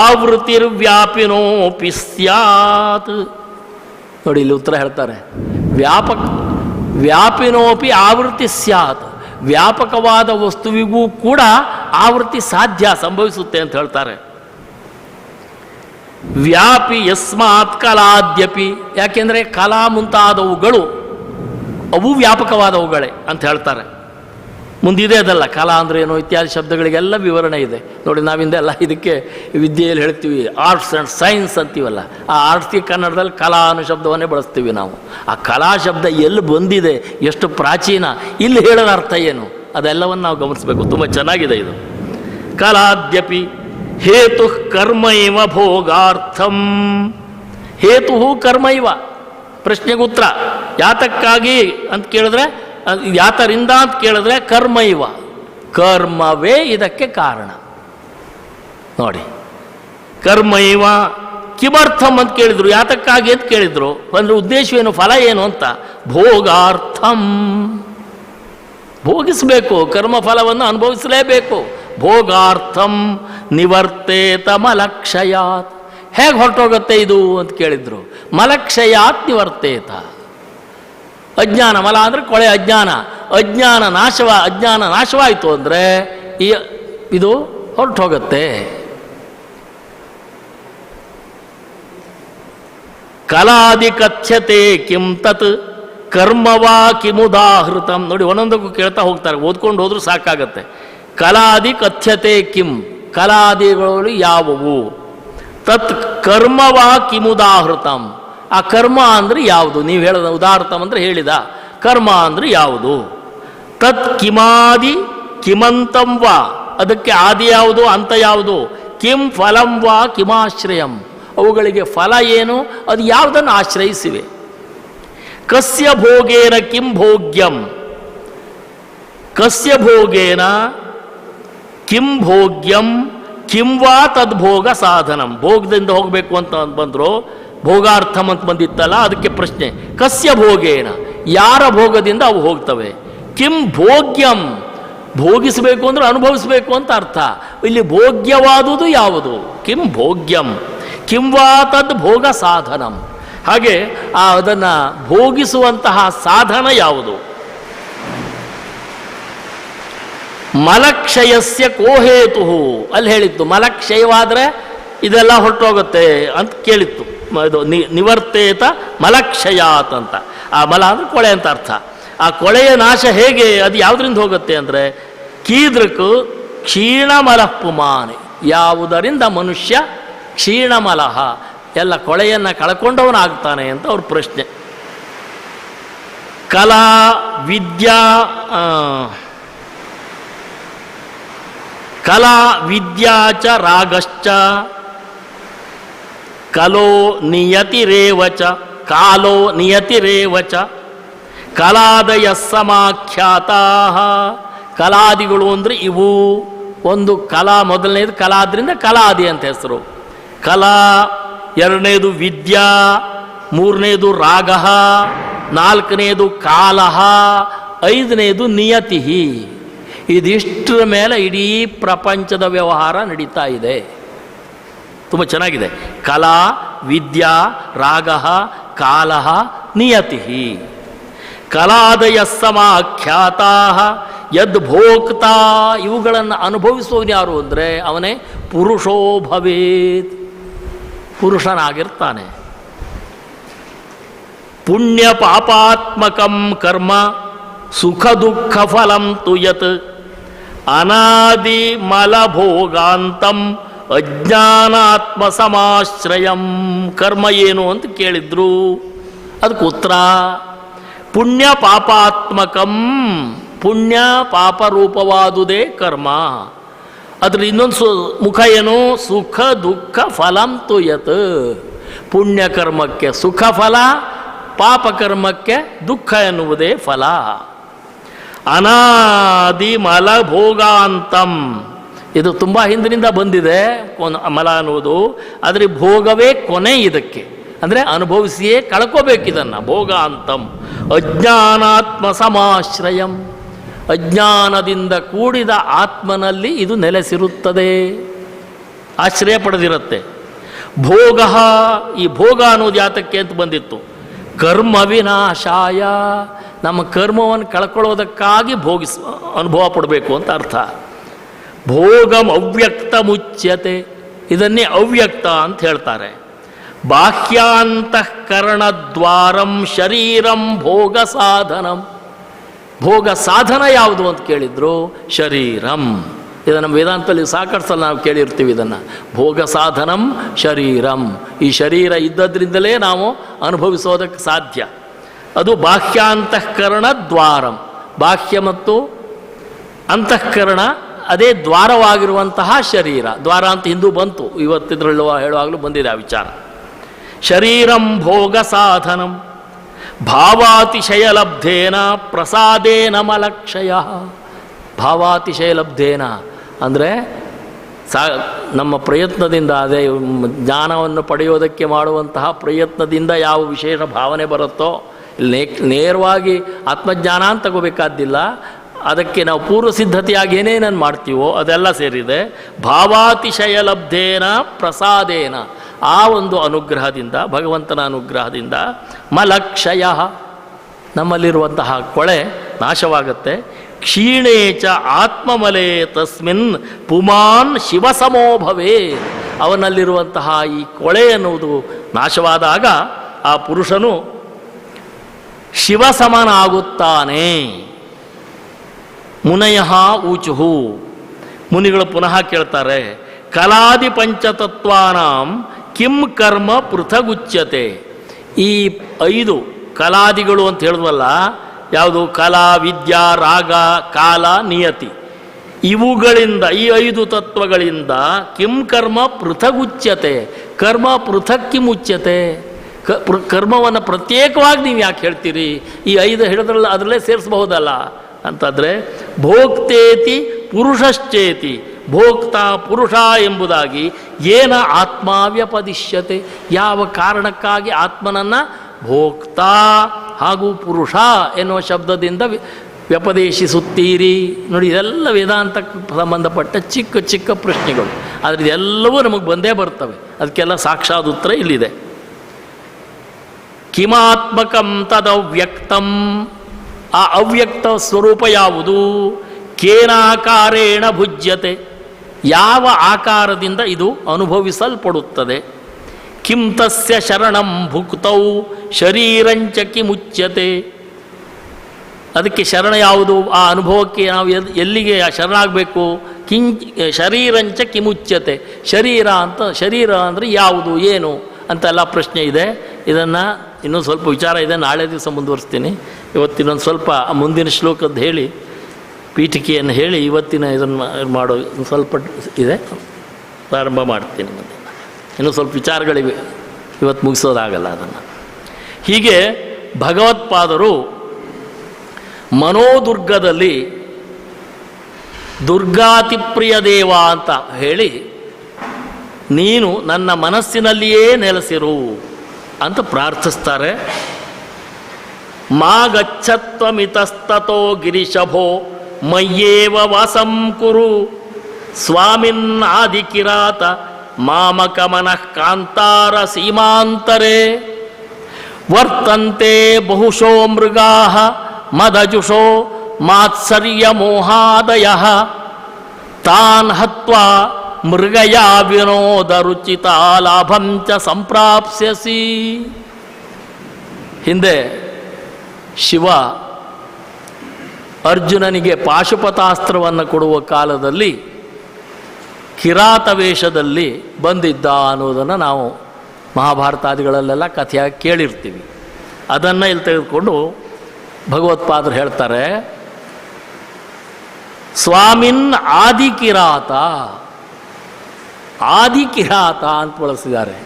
ಆವೃತ್ತಿರ್ವ್ಯಾಪಿನೋಪಿ ಸ್ಯಾತ್, ನೋಡಿ ಇಲ್ಲಿ ಉತ್ತರ ಹೇಳ್ತಾರೆ. ವ್ಯಾಪಿನೋಪಿ ಆವೃತ್ತಿ ಸ್ಯಾತ್, ವ್ಯಾಪಕವಾದ ವಸ್ತುವಿಗೂ ಕೂಡ ಆವೃತ್ತಿ ಸಾಧ್ಯ, ಸಂಭವಿಸುತ್ತೆ ಅಂತ ಹೇಳ್ತಾರೆ. ವ್ಯಾಪಿ ಯಸ್ಮಾತ್ ಕಲಾದ್ಯಪಿ, ಯಾಕೆಂದರೆ ಕಲಾ ಮುಂತಾದವುಗಳು ಅವು ವ್ಯಾಪಕವಾದವುಗಳೇ ಅಂತ ಹೇಳ್ತಾರೆ. ಮುಂದಿದೆ ಅದಲ್ಲ, ಕಲಾ ಅಂದರೆ ಏನೋ ಇತ್ಯಾದಿ ಶಬ್ದಗಳಿಗೆಲ್ಲ ವಿವರಣೆ ಇದೆ ನೋಡಿ. ನಾವಿಂದೆಲ್ಲ ಇದಕ್ಕೆ ವಿದ್ಯೆಯಲ್ಲಿ ಹೇಳ್ತೀವಿ ಆರ್ಟ್ಸ್ ಆ್ಯಂಡ್ ಸೈನ್ಸ್ ಅಂತೀವಲ್ಲ, ಆ ಆರ್ಟ್ಸ್ಗೆ ಕನ್ನಡದಲ್ಲಿ ಕಲಾ ಅನ್ನೋ ಶಬ್ದವನ್ನೇ ಬಳಸ್ತೀವಿ ನಾವು. ಆ ಕಲಾ ಶಬ್ದ ಎಲ್ಲಿ ಬಂದಿದೆ, ಎಷ್ಟು ಪ್ರಾಚೀನ, ಇಲ್ಲಿ ಹೇಳೋದ ಅರ್ಥ ಏನು, ಅದೆಲ್ಲವನ್ನು ನಾವು ಗಮನಿಸಬೇಕು. ತುಂಬ ಚೆನ್ನಾಗಿದೆ ಇದು. ಕಲಾದ್ಯಪಿ ಹೇತು ಕರ್ಮ ಇವ ಭೋಗಾರ್ಥಂ, ಹೇತು ಕರ್ಮ ಇವ, ಪ್ರಶ್ನೆಗೆ ಉತ್ತರ ಯಾತಕ್ಕಾಗಿ ಅಂತ ಕೇಳಿದ್ರೆ, ಯಾತರಿಂದ ಅಂತ ಕೇಳಿದ್ರೆ ಕರ್ಮ ಇವ, ಕರ್ಮವೇ ಇದಕ್ಕೆ ಕಾರಣ. ನೋಡಿ, ಕರ್ಮ ಇವ ಕಿಮರ್ಥಂ ಅಂತ ಕೇಳಿದ್ರು, ಯಾತಕ್ಕಾಗಿ ಅಂತ ಕೇಳಿದ್ರು, ಅಂದರೆ ಉದ್ದೇಶವೇನು, ಫಲ ಏನು ಅಂತ. ಭೋಗಾರ್ಥಂ, ಭೋಗಿಸಬೇಕು, ಕರ್ಮ ಫಲವನ್ನು ಅನುಭವಿಸಲೇಬೇಕು. ಭೋಗಾರ್ಥಂ ನಿವರ್ತೇತ ಮಲಕ್ಷಯಾತ್, ಹೇಗೆ ಹೊರಟೋಗುತ್ತೆ ಇದು ಅಂತ ಕೇಳಿದ್ರು. ಮಲಕ್ಷಯಾತ್ ನಿವರ್ತೇತ, ಅಜ್ಞಾನ, ಮಲ ಅಂದರೆ ಕೊಳೆ, ಅಜ್ಞಾನ ನಾಶವಾಯಿತು ಅಂದರೆ ಇದು ಹೊರಟೋಗುತ್ತೆ. ಕಲಾದಿ ಕಥ್ಯತೆ ಕಿಂ ತತ್ ಕರ್ಮವಾ ಕಿಮುದಾಹೃತಂ, ನೋಡಿ ಒಂದೊಂದಕ್ಕೂ ಕೇಳ್ತಾ ಹೋಗ್ತಾರೆ, ಓದ್ಕೊಂಡು ಹೋದ್ರೂ ಸಾಕಾಗತ್ತೆ. ಕಲಾದಿ ಕಥ್ಯತೆ ಕಿಂ, ಕಲಾದಿಗಳು ಯಾವುವು, ತತ್ ಕರ್ಮವಾ ಕಿಮುದಾಹೃತಂ, ಆ ಕರ್ಮ ಅಂದರೆ ಯಾವುದು, ನೀವು ಹೇಳದ ಉದಾಹೃತಂ ಅಂದರೆ ಹೇಳಿದ, ಕರ್ಮ ಅಂದರೆ ಯಾವುದು. ತತ್ ಕಿಮಾದಿ ಕಿಮಂತಂ ವಾ, ಅದಕ್ಕೆ ಆದಿ ಯಾವುದು ಅಂತ ಯಾವುದು. ಕಿಂ ಫಲಂ ವಾ ಕಿಮಾಶ್ರಯಂ, ಅವುಗಳಿಗೆ ಫಲ ಏನು, ಅದು ಯಾವುದನ್ನು ಆಶ್ರಯಿಸಿವೆ. ಕಸ್ಯ ಭೋಗೇನ ಕಿಂ ಭೋಗ್ಯಂ, ಕಸ್ಯ ಭೋಗೇನ ಕಿಂ ಭೋಗ್ಯಂ ಕಿಂ ವಾ ತದ್ಭೋಗ ಸಾಧನಂ, ಭೋಗದಿಂದ ಹೋಗಬೇಕು ಅಂತ ಬಂದರು, ಭೋಗಾರ್ಥಂ ಅಂತ ಬಂದಿತ್ತಲ್ಲ, ಅದಕ್ಕೆ ಪ್ರಶ್ನೆ. ಕಸ್ಯ ಭೋಗೇನ, ಯಾರ ಭೋಗದಿಂದ ಅವು ಹೋಗ್ತವೆ. ಕಿಂ ಭೋಗ್ಯಂ, ಭೋಗಿಸಬೇಕು ಅಂದರೆ ಅನುಭವಿಸಬೇಕು ಅಂತ ಅರ್ಥ. ಇಲ್ಲಿ ಭೋಗ್ಯವಾದುದು ಯಾವುದು, ಕಿಂ ಭೋಗ್ಯಂ ಕಿಂ ವಾ ತದ್ ಭೋಗ ಸಾಧನಂ, ಹಾಗೆ ಅದನ್ನು ಭೋಗಿಸುವಂತಹ ಸಾಧನ ಯಾವುದು. ಮಲಕ್ಷಯಸ್ಯ ಕೋಹೇತು, ಅಲ್ಲಿ ಹೇಳಿತ್ತು ಮಲಕ್ಷಯವಾದರೆ ಇದೆಲ್ಲ ಹೊರಟೋಗುತ್ತೆ ಅಂತ ಕೇಳಿತ್ತು. ಇದು ನಿವರ್ತೇತ ಮಲಕ್ಷಯಾತ್ ಅಂತ, ಆ ಮಲ ಅಂದರೆ ಕೊಳೆ ಅಂತ ಅರ್ಥ. ಆ ಕೊಳೆಯ ನಾಶ ಹೇಗೆ, ಅದು ಯಾವುದರಿಂದ ಹೋಗುತ್ತೆ ಅಂದರೆ ಕೀದೃಕ್ ಕ್ಷೀಣಮಲಃ ಪುಮಾನೆ, ಯಾವುದರಿಂದ ಮನುಷ್ಯ ಕ್ಷೀಣಮಲಃ, ಎಲ್ಲ ಕೊಳೆಯನ್ನು ಕಳ್ಕೊಂಡವನಾಗ್ತಾನೆ ಅಂತ ಅವ್ರ ಪ್ರಶ್ನೆ. ಕಲಾ ವಿದ್ಯಾ ಚ ರಾಗಶ್ಚ ಕಾಲೋ ನಿಯತಿರೇವಚ ಕಲಾದಯ ಸಮಾಖ್ಯಾತಾ, ಕಲಾದಿಗಳು ಅಂದರೆ ಇವು. ಒಂದು ಕಲಾ, ಮೊದಲನೇದು ಕಲಾದ್ರಿಂದ ಕಲಾದಿ ಅಂತ ಹೆಸರು, ಕಲಾ. ಎರಡನೇದು ವಿದ್ಯಾ, ಮೂರನೇದು ರಾಗ, ನಾಲ್ಕನೇದು ಕಾಲ, ಐದನೇದು ನಿಯತಿ. ಇದಿಷ್ಟರ ಮೇಲೆ ಇಡೀ ಪ್ರಪಂಚದ ವ್ಯವಹಾರ ನಡೀತಾ ಇದೆ. ತುಂಬ ಚೆನ್ನಾಗಿದೆ. ಕಲಾ ವಿದ್ಯಾ ರಾಗ ಕಾಲ ನಿಯತಿ ಕಲಾದಯ ಸಮಾಖ್ಯಾತಾ ಯದ್ಭೋಕ್ತಾ. ಇವುಗಳನ್ನು ಅನುಭವಿಸುವವನು ಯಾರು ಅಂದರೆ ಅವನೇ ಪುರುಷೋ ಭವೇತ್, ಪುರುಷನಾಗಿರ್ತಾನೆ. ಪುಣ್ಯ ಪಾಪಾತ್ಮಕಂ ಕರ್ಮ ಸುಖ ದುಃಖ ಫಲಂ ತು ಯತ್ ಅನಾದಿ ಮಲಭೋಗಾಂತಂ ಅಜ್ಞಾನಾತ್ಮ ಸಮಾಶ್ರಯಂ. ಕರ್ಮ ಏನು ಅಂತ ಕೇಳಿದ್ರು, ಅದಕ್ಕೆ ಉತ್ತರ ಪುಣ್ಯ ಪಾಪಾತ್ಮಕಂ. ಪುಣ್ಯ ಪಾಪ ರೂಪವಾದುದೇ ಕರ್ಮ. ಅದ್ರ ಇನ್ನೊಂದು ಮುಖ ಏನು? ಸುಖ ದುಃಖ ಫಲಂ ತು ಯತ್. ಪುಣ್ಯ ಕರ್ಮಕ್ಕೆ ಸುಖ ಫಲ, ಪಾಪ ಕರ್ಮಕ್ಕೆ ದುಃಖ ಎನ್ನುವುದೇ ಫಲ. ಅನಾದಿ ಮಲ ಭೋಗಾಂತಂ, ಇದು ತುಂಬ ಹಿಂದಿನಿಂದ ಬಂದಿದೆ ಮಲ ಅನ್ನುವುದು. ಆದರೆ ಭೋಗವೇ ಕೊನೆ ಇದಕ್ಕೆ, ಅಂದರೆ ಅನುಭವಿಸಿಯೇ ಕಳ್ಕೋಬೇಕಿದನ್ನು. ಭೋಗಾಂತಂ ಅಜ್ಞಾನಾತ್ಮ ಸಮಾಶ್ರಯಂ, ಅಜ್ಞಾನದಿಂದ ಕೂಡಿದ ಆತ್ಮನಲ್ಲಿ ಇದು ನೆಲೆಸಿರುತ್ತದೆ, ಆಶ್ರಯ ಪಡೆದಿರುತ್ತೆ. ಭೋಗ, ಈ ಭೋಗ ಅನ್ನೋದು ಯಾತಕ್ಕೆ ಅಂತ ಬಂದಿತ್ತು? ಕರ್ಮ ವಿನಾಶಾಯ, ನಮ್ಮ ಕರ್ಮವನ್ನು ಕಳ್ಕೊಳ್ಳೋದಕ್ಕಾಗಿ ಅನುಭವ ಪಡಬೇಕು ಅಂತ ಅರ್ಥ. ಭೋಗಂ ಅವ್ಯಕ್ತ ಮುಚ್ಯತೆ, ಇದನ್ನೇ ಅವ್ಯಕ್ತ ಅಂತ ಹೇಳ್ತಾರೆ. ಬಾಹ್ಯಾಂತಃಕರಣದ್ವಾರಂ ಶರೀರಂ ಭೋಗ ಸಾಧನಂ. ಭೋಗ ಸಾಧನ ಯಾವುದು ಅಂತ ಕೇಳಿದ್ರು, ಶರೀರಂ. ಇದನ್ನು ನಮ್ಮ ವೇದಾಂತದಲ್ಲಿ ಸಾಕಷ್ಟು ಸಲ ನಾವು ಕೇಳಿರ್ತೀವಿ ಇದನ್ನು. ಭೋಗ ಸಾಧನಂ ಶರೀರಂ, ಈ ಶರೀರ ಇದ್ದದ್ರಿಂದಲೇ ನಾವು ಅನುಭವಿಸೋದಕ್ಕೆ ಸಾಧ್ಯ. ಅದು ಬಾಹ್ಯಾಂತಃಕರಣ ದ್ವಾರಂ, ಬಾಹ್ಯ ಮತ್ತು ಅಂತಃಕರಣ ಅದೇ ದ್ವಾರವಾಗಿರುವಂತಹ ಶರೀರ. ದ್ವಾರ ಅಂತ ಹಿಂದೂ ಬಂತು, ಇವತ್ತಿದ್ರಲ್ಲೂ ಹೇಳುವಾಗಲೂ ಬಂದಿದೆ ಆ ವಿಚಾರ. ಶರೀರಂ ಭೋಗ ಸಾಧನಂ ಭಾವಾತಿಶಯ ಲಬ್ಧೇನ ಪ್ರಸಾದೇನ ಮಲಕ್ಷಯ. ಭಾವಾತಿಶಯ ಲಬ್ಧೇನ ಅಂದರೆ ನಮ್ಮ ಪ್ರಯತ್ನದಿಂದ, ಅದೇ ಜ್ಞಾನವನ್ನು ಪಡೆಯೋದಕ್ಕೆ ಮಾಡುವಂತಹ ಪ್ರಯತ್ನದಿಂದ ಯಾವ ವಿಶೇಷ ಭಾವನೆ ಬರುತ್ತೋ, ಇಲ್ಲಿ ನೇರವಾಗಿ ಆತ್ಮಜ್ಞಾನ ಅಂತ ತಗೋಬೇಕಾದ್ದಿಲ್ಲ. ಅದಕ್ಕೆ ನಾವು ಪೂರ್ವ ಸಿದ್ಧತೆಯಾಗಿ ಏನೇನನ್ನು ಮಾಡ್ತೀವೋ ಅದೆಲ್ಲ ಸೇರಿದೆ. ಭಾವಾತಿಶಯ ಲಬ್ಧೇನ ಪ್ರಸಾದೇನ, ಆ ಒಂದು ಅನುಗ್ರಹದಿಂದ, ಭಗವಂತನ ಅನುಗ್ರಹದಿಂದ ಮಲಕ್ಷಯ, ನಮ್ಮಲ್ಲಿರುವಂತಹ ಕೊಳೆ ನಾಶವಾಗುತ್ತೆ. ಕ್ಷೀಣೇಚ ಆತ್ಮಮಲೇ ತಸ್ಮಿನ್ ಪುಮಾನ್ ಶಿವಸಮೋ ಭವೇ. ಅವನಲ್ಲಿರುವಂತಹ ಈ ಕೊಳೆ ಎನ್ನುವುದು ನಾಶವಾದಾಗ ಆ ಪುರುಷನು ಶಿವಸಮನಾಗುತ್ತಾನೆ. ಮುನಯಃ ಊಚುಹು, ಮುನಿಗಳು ಪುನಃ ಕೇಳ್ತಾರೆ, ಕಲಾದಿ ಪಂಚತತ್ವಾನಾಂ ಕಿಂ ಕರ್ಮ ಪೃಥಗುಚ್ಯತೆ. ಈ 5 ಕಲಾದಿಗಳು ಅಂತ ಹೇಳಿದ್ವಲ್ಲ, ಯಾವುದು? ಕಲಾ ವಿದ್ಯಾ ರಾಗ ಕಾಲ ನಿಯತಿ. ಇವುಗಳಿಂದ, ಈ 5 ತತ್ವಗಳಿಂದ ಕಿಂ ಕರ್ಮ ಪೃಥಗುಚ್ಯತೆ, ಕರ್ಮ ಪೃಥಕ್ ಕಿಂ ಉಚ್ಯತೆ. ಕರ್ಮವನ್ನು ಪ್ರತ್ಯೇಕವಾಗಿ ನೀವು ಯಾಕೆ ಹೇಳ್ತೀರಿ? ಈ 5 ಹೇಳಿದ್ರಲ್ಲ, ಅದರಲ್ಲೇ ಸೇರಿಸಬಹುದಲ್ಲ ಅಂತಂದರೆ, ಭೋಕ್ತೇತಿ ಪುರುಷಶ್ಚೇತಿ, ಭೋಕ್ತಾ ಪುರುಷ ಎಂಬುದಾಗಿ ಏನ ಆತ್ಮಾವ್ಯಪದಿಶ್ಯತೆ, ಯಾವ ಕಾರಣಕ್ಕಾಗಿ ಆತ್ಮನನ್ನು ಭೋಕ್ತಾ ಹಾಗೂ ಪುರುಷ ಎನ್ನುವ ಶಬ್ದದಿಂದ ವ್ಯಪದೇಶಿಸುತ್ತೀರಿ? ನೋಡಿ, ಇದೆಲ್ಲ ವೇದಾಂತಕ್ಕೆ ಸಂಬಂಧಪಟ್ಟ ಚಿಕ್ಕ ಚಿಕ್ಕ ಪ್ರಶ್ನೆಗಳು, ಆದರೆ ಇದೆಲ್ಲವೂ ನಮಗೆ ಬಂದೇ ಬರ್ತವೆ. ಅದಕ್ಕೆಲ್ಲ ಸಾಕ್ಷಾತ್ ಉತ್ತರ ಇಲ್ಲಿದೆ. ಕಿಮಾತ್ಮಕಂ ತದವ್ಯಕ್ತಂ, ಆ ಅವ್ಯಕ್ತ ಸ್ವರೂಪ ಯಾವುದು? ಕೇನಾಕಾರೇಣ ಭುಜ್ಯತೆ, ಯಾವ ಆಕಾರದಿಂದ ಇದು ಅನುಭವಿಸಲ್ಪಡುತ್ತದೆ? ಕಿಂ ತಸ್ಯ ಶರಣಂ ಭುಕ್ತೌ ಶರೀರಂಚ ಕಿಮುಚ್ಯತೆ, ಅದಕ್ಕೆ ಶರಣ ಯಾವುದು? ಆ ಅನುಭವಕ್ಕೆ ನಾವು ಎಲ್ಲಿಗೆ ಶರಣಾಗಬೇಕು? ಶರೀರಂಚ ಕಿಮುಚ್ಯತೆ, ಶರೀರ ಅಂತ, ಶರೀರ ಅಂದರೆ ಯಾವುದು, ಏನು ಅಂತೆಲ್ಲ ಪ್ರಶ್ನೆ ಇದೆ. ಇದನ್ನು ಇನ್ನೊಂದು ಸ್ವಲ್ಪ ವಿಚಾರ ಇದೆ, ನಾಳೆ ದಿವಸ ಮುಂದುವರಿಸ್ತೀನಿ. ಇವತ್ತಿನೊಂದು ಸ್ವಲ್ಪ ಮುಂದಿನ ಶ್ಲೋಕದ್ದು ಹೇಳಿ, ಪೀಠಿಕೆಯನ್ನು ಹೇಳಿ ಇವತ್ತಿನ ಇದನ್ನು ಮಾಡೋ ಸ್ವಲ್ಪ ಇದೆ, ಪ್ರಾರಂಭ ಮಾಡ್ತೀನಿ. ಮತ್ತೆ ಇನ್ನೂ ಸ್ವಲ್ಪ ವಿಚಾರಗಳಿವೆ, ಇವತ್ತು ಮುಗಿಸೋದಾಗಲ್ಲ ಅದನ್ನು. ಹೀಗೆ ಭಗವತ್ಪಾದರು ಮನೋದುರ್ಗದಲ್ಲಿ ದುರ್ಗಾತಿಪ್ರಿಯ ದೇವ ಅಂತ ಹೇಳಿ, ನೀನು ನನ್ನ ಮನಸ್ಸಿನಲ್ಲಿಯೇ ನೆಲೆಸಿರು ಅಂತ ಪ್ರಾರ್ಥಿಸ್ತಾರೆ. ಮಾ ಗಚ್ಚತ್ವಮಿತಸ್ತತೋ ಗಿರಿಶಭೋ ಮಯ್ಯೇವ ವಾಸಂ ಕುರು ಸ್ವಾಮಿನ್ ಆದಿಕಿರಾತ ಮಾಮಕ ಮನಃ ಕಾಂತಾರ ಸೀಮಾಂತರೇ ವರ್ತಂತೆ ಬಹುಶೋ ಮೃಗಾ ಮದಜುಷೋ ಮಾತ್ಸರ್ಯ ಮೋಹಾದಯ ತಾನ್ ಹತ್ವಾ ಮೃಗಯಾ ವಿನೋದ ರುಚಿತ ಲಾಭಂ ಚ ಸಂಪ್ರಾಪ್ಸ್ಯಸಿ. ಹಿಂದೆ ಶಿವ ಅರ್ಜುನನಿಗೆ ಪಾಶುಪತಾಸ್ತ್ರವನ್ನು ಕೊಡುವ ಕಾಲದಲ್ಲಿ ಕಿರಾತ ವೇಷದಲ್ಲಿ ಬಂದಿದ್ದ ಅನ್ನೋದನ್ನು ನಾವು ಮಹಾಭಾರತಾದಿಗಳಲ್ಲೆಲ್ಲ ಕಥೆಯಾಗಿ ಕೇಳಿರ್ತೀವಿ. ಅದನ್ನು ಇಲ್ಲಿ ತೆಗೆದುಕೊಂಡು ಭಗವತ್ಪಾದರು ಹೇಳ್ತಾರೆ, ಸ್ವಾಮಿನ್ ಆದಿಕಿರಾತ, ಆದಿಕಿರಾತ ಅಂತ ಬಳಸಿದ್ದಾರೆ.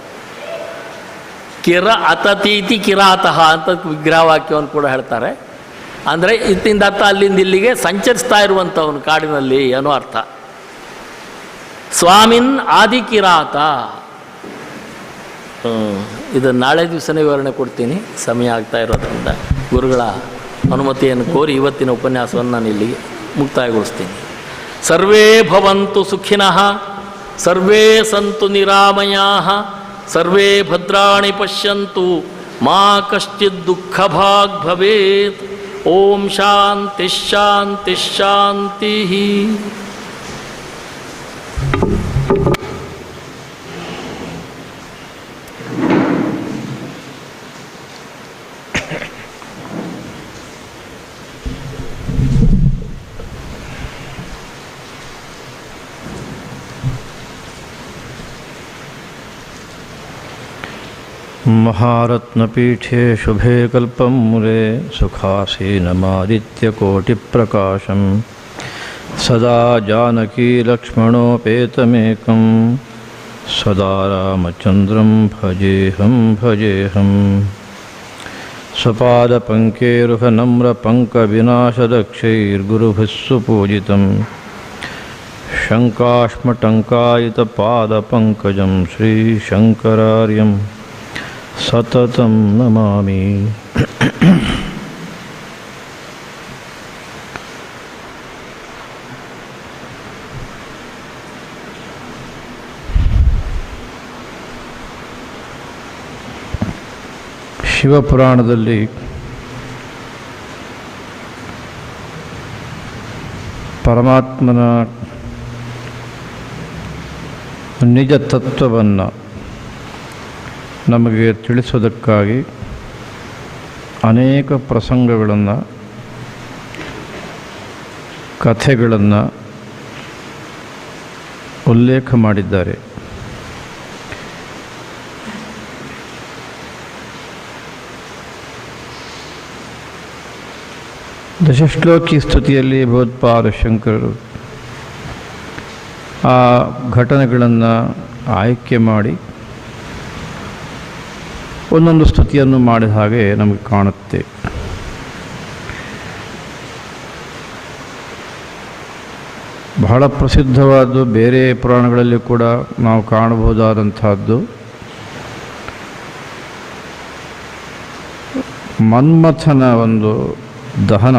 ಕಿರ ಅತತೀತಿ ಕಿರಾತಃ ಅಂತ ವಿಗ್ರಹವಾಕ್ಯವನ್ನು ಕೂಡ ಹೇಳ್ತಾರೆ. ಅಂದರೆ ಇತ್ತಿಂದ ಅಲ್ಲಿಂದ ಇಲ್ಲಿಗೆ ಸಂಚರಿಸ್ತಾ ಇರುವಂಥವನು ಕಾಡಿನಲ್ಲಿ ಅನ್ನೋ ಅರ್ಥ. ಸ್ವಾಮಿನ್ ಆದಿಕಿರಾತ, ಇದನ್ನು ನಾಳೆ ದಿವಸನೇ ವಿವರಣೆ ಕೊಡ್ತೀನಿ, ಸಮಯ ಆಗ್ತಾ ಇರೋದ್ರಿಂದ ಗುರುಗಳ ಅನುಮತಿಯನ್ನು ಕೋರಿ ಇವತ್ತಿನ ಉಪನ್ಯಾಸವನ್ನು ನಾನು ಇಲ್ಲಿಗೆ ಮುಕ್ತಾಯಗೊಳಿಸ್ತೀನಿ. ಸರ್ವೇ ಭವಂತು ಸುಖಿನಃ, ಸರ್ವೇ ಸಂತು ನಿರಾಮಯಾಃ, ಸರ್ವೇ ಭದ್ರಾಣಿ ಪಶ್ಯಂತು, ಮಾ ಕಶ್ಚಿತ್ ದುಃಖಭಾಗ್ ಭವೇತ್. ಓಂ ಶಾಂತಿ ಶಾಂತಿ ಶಾಂತಿ. महारत्नपीठे शुभे कल्पं मुरे सुखासीनमादित्यकोटिप्रकाशं सदा जानकी लक्ष्मणोपेतमेकं सदा रामचन्द्रं भजेऽहं स्वपादपङ्केरुहनम्रपङ्कविनाशदक्षैर्गुरुभिः सुपूजितं शङ्काश्मटङ्कायितपादपङ्कजं श्रीशङ्करार्यं सततं नमामि. ಶಿವಪುರಾಣದಲ್ಲಿ ಪರಮಾತ್ಮನ ನಿಜ ತತ್ವವನ್ನು ನಮಗೆ ತಿಳಿಸೋದಕ್ಕಾಗಿ ಅನೇಕ ಪ್ರಸಂಗಗಳನ್ನು, ಕಥೆಗಳನ್ನು ಉಲ್ಲೇಖ ಮಾಡಿದ್ದಾರೆ. ದಶಶ್ಲೋಕಿ ಸ್ತುತಿಯಲ್ಲಿ ಭಗವತ್ಪಾದ ಶಂಕರರು ಆ ಘಟನೆಗಳನ್ನು ಆಯ್ಕೆ ಮಾಡಿ ಒಂದೊಂದು ಸ್ತುತಿಯನ್ನು ಮಾಡಿದ ಹಾಗೆ ನಮಗೆ ಕಾಣುತ್ತೆ. ಬಹಳ ಪ್ರಸಿದ್ಧವಾದ್ದು ಬೇರೆ ಪುರಾಣಗಳಲ್ಲಿ ಕೂಡ ನಾವು ಕಾಣಬಹುದಾದಂಥದ್ದು ಮನ್ಮಥನ ಒಂದು ದಹನ,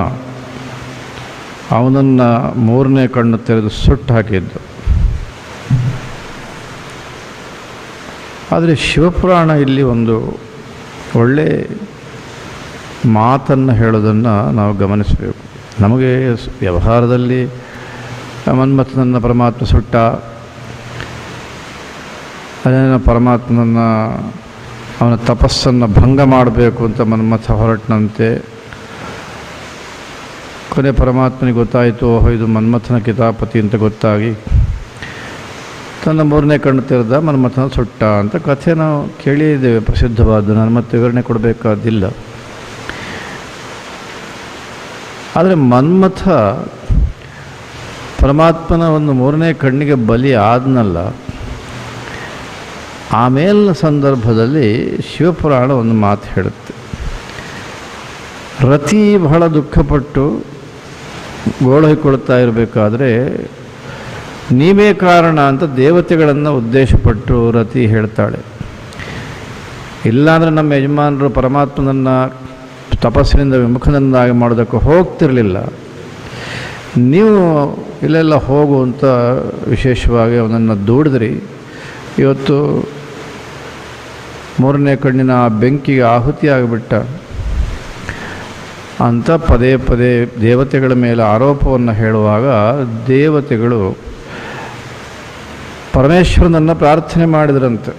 ಅವನನ್ನು ಮೂರನೇ ಕಣ್ಣು ತೆರೆದು ಸುಟ್ಟು ಹಾಕಿದ್ದು. ಆದರೆ ಶಿವಪುರಾಣ ಇಲ್ಲಿ ಒಂದು ಒಳ್ಳೆ ಮಾತನ್ನು ಹೇಳೋದನ್ನು ನಾವು ಗಮನಿಸಬೇಕು. ನಮಗೆ ವ್ಯವಹಾರದಲ್ಲಿ ಮನ್ಮಥನನ್ನು ಪರಮಾತ್ಮ ಸುಟ್ಟ, ಅದೇನೋ ಪರಮಾತ್ಮನನ್ನು ಅವನ ತಪಸ್ಸನ್ನು ಭಂಗ ಮಾಡಬೇಕು ಅಂತ ಮನ್ಮಥ ಹೊರಟನಂತೆ. ಕೊನೆ ಪರಮಾತ್ಮನಿಗೆ ಗೊತ್ತಾಯಿತು, ಓಹೋ ಇದು ಮನ್ಮಥನ ಕಿತಾಪತಿ ಅಂತ ಗೊತ್ತಾಗಿ ತನ್ನ ಮೂರನೇ ಕಣ್ಣು ತೆರೆದ, ಮನ್ಮಥನ ಸುಟ್ಟ ಅಂತ ಕಥೆ ನಾವು ಕೇಳಿದ್ದೇವೆ, ಪ್ರಸಿದ್ಧವಾದ. ನಾನು ಮತ್ತೆ ವಿವರಣೆ ಕೊಡಬೇಕಾದಿಲ್ಲ. ಆದರೆ ಮನ್ಮಥ ಪರಮಾತ್ಮನ ಒಂದು ಮೂರನೇ ಕಣ್ಣಿಗೆ ಬಲಿ ಆದನಲ್ಲ, ಆಮೇಲಿನ ಸಂದರ್ಭದಲ್ಲಿ ಶಿವಪುರಾಣ ಒಂದು ಮಾತು ಹೇಳುತ್ತೆ. ರತಿ ಬಹಳ ದುಃಖಪಟ್ಟು ಗೋಳಹಿಕೊಳ್ತಾ ಇರಬೇಕಾದ್ರೆ ನೀವೇ ಕಾರಣ ಅಂತ ದೇವತೆಗಳನ್ನು ಉದ್ದೇಶಪಟ್ಟು ರತಿ ಹೇಳ್ತಾಳೆ. ಇಲ್ಲಾಂದರೆ ನಮ್ಮ ಯಜಮಾನರು ಪರಮಾತ್ಮನನ್ನು ತಪಸ್ಸಿನಿಂದ ವಿಮುಖನನ್ನಾಗಿ ಮಾಡೋದಕ್ಕೆ ಹೋಗ್ತಿರಲಿಲ್ಲ. ನೀವು ಇಲ್ಲೆಲ್ಲ ಹೋಗು ಅಂತ ವಿಶೇಷವಾಗಿ ಅವನನ್ನು ದೂಡಿದ್ರಿ. ಇವತ್ತು ಮೂರನೇ ಕಣ್ಣಿನ ಆ ಬೆಂಕಿಗೆ ಆಹುತಿ ಆಗಿಬಿಟ್ಟ ಅಂತ ಪದೇ ಪದೇ ದೇವತೆಗಳ ಮೇಲೆ ಆರೋಪವನ್ನು ಹೇಳುವಾಗ ದೇವತೆಗಳು ಪರಮೇಶ್ವರನನ್ನು ಪ್ರಾರ್ಥನೆ ಮಾಡಿದ್ರಂತೆ.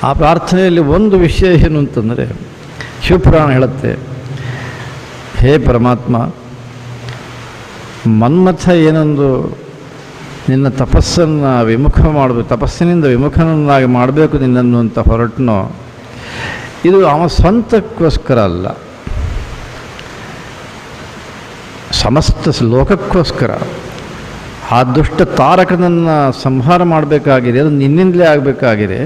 ಆ ಪ್ರಾರ್ಥನೆಯಲ್ಲಿ ಒಂದು ವಿಷಯ ಏನು ಅಂತಂದರೆ, ಶಿವಪುರಾಣ ಹೇಳುತ್ತೆ, ಹೇ ಪರಮಾತ್ಮ, ಮನ್ಮಥ ಏನೊಂದು ನಿನ್ನ ತಪಸ್ಸನ್ನು ವಿಮುಖ ಮಾಡಬೇಕು, ತಪಸ್ಸಿನಿಂದ ವಿಮುಖನನ್ನಾಗಿ ಮಾಡಬೇಕು ನಿನ್ನನ್ನು ಅಂತ ಹೊರಟನೋ, ಇದು ಅವನ ಸ್ವಂತಕ್ಕೋಸ್ಕರ ಅಲ್ಲ, ಸಮಸ್ತ ಲೋಕಕ್ಕೋಸ್ಕರ. ಆ ದುಷ್ಟ ತಾರಕನನ್ನು ಸಂಹಾರ ಮಾಡಬೇಕಾಗಿದೆ, ಅದು ನಿನ್ನಿಂದಲೇ ಆಗಬೇಕಾಗಿದೆ.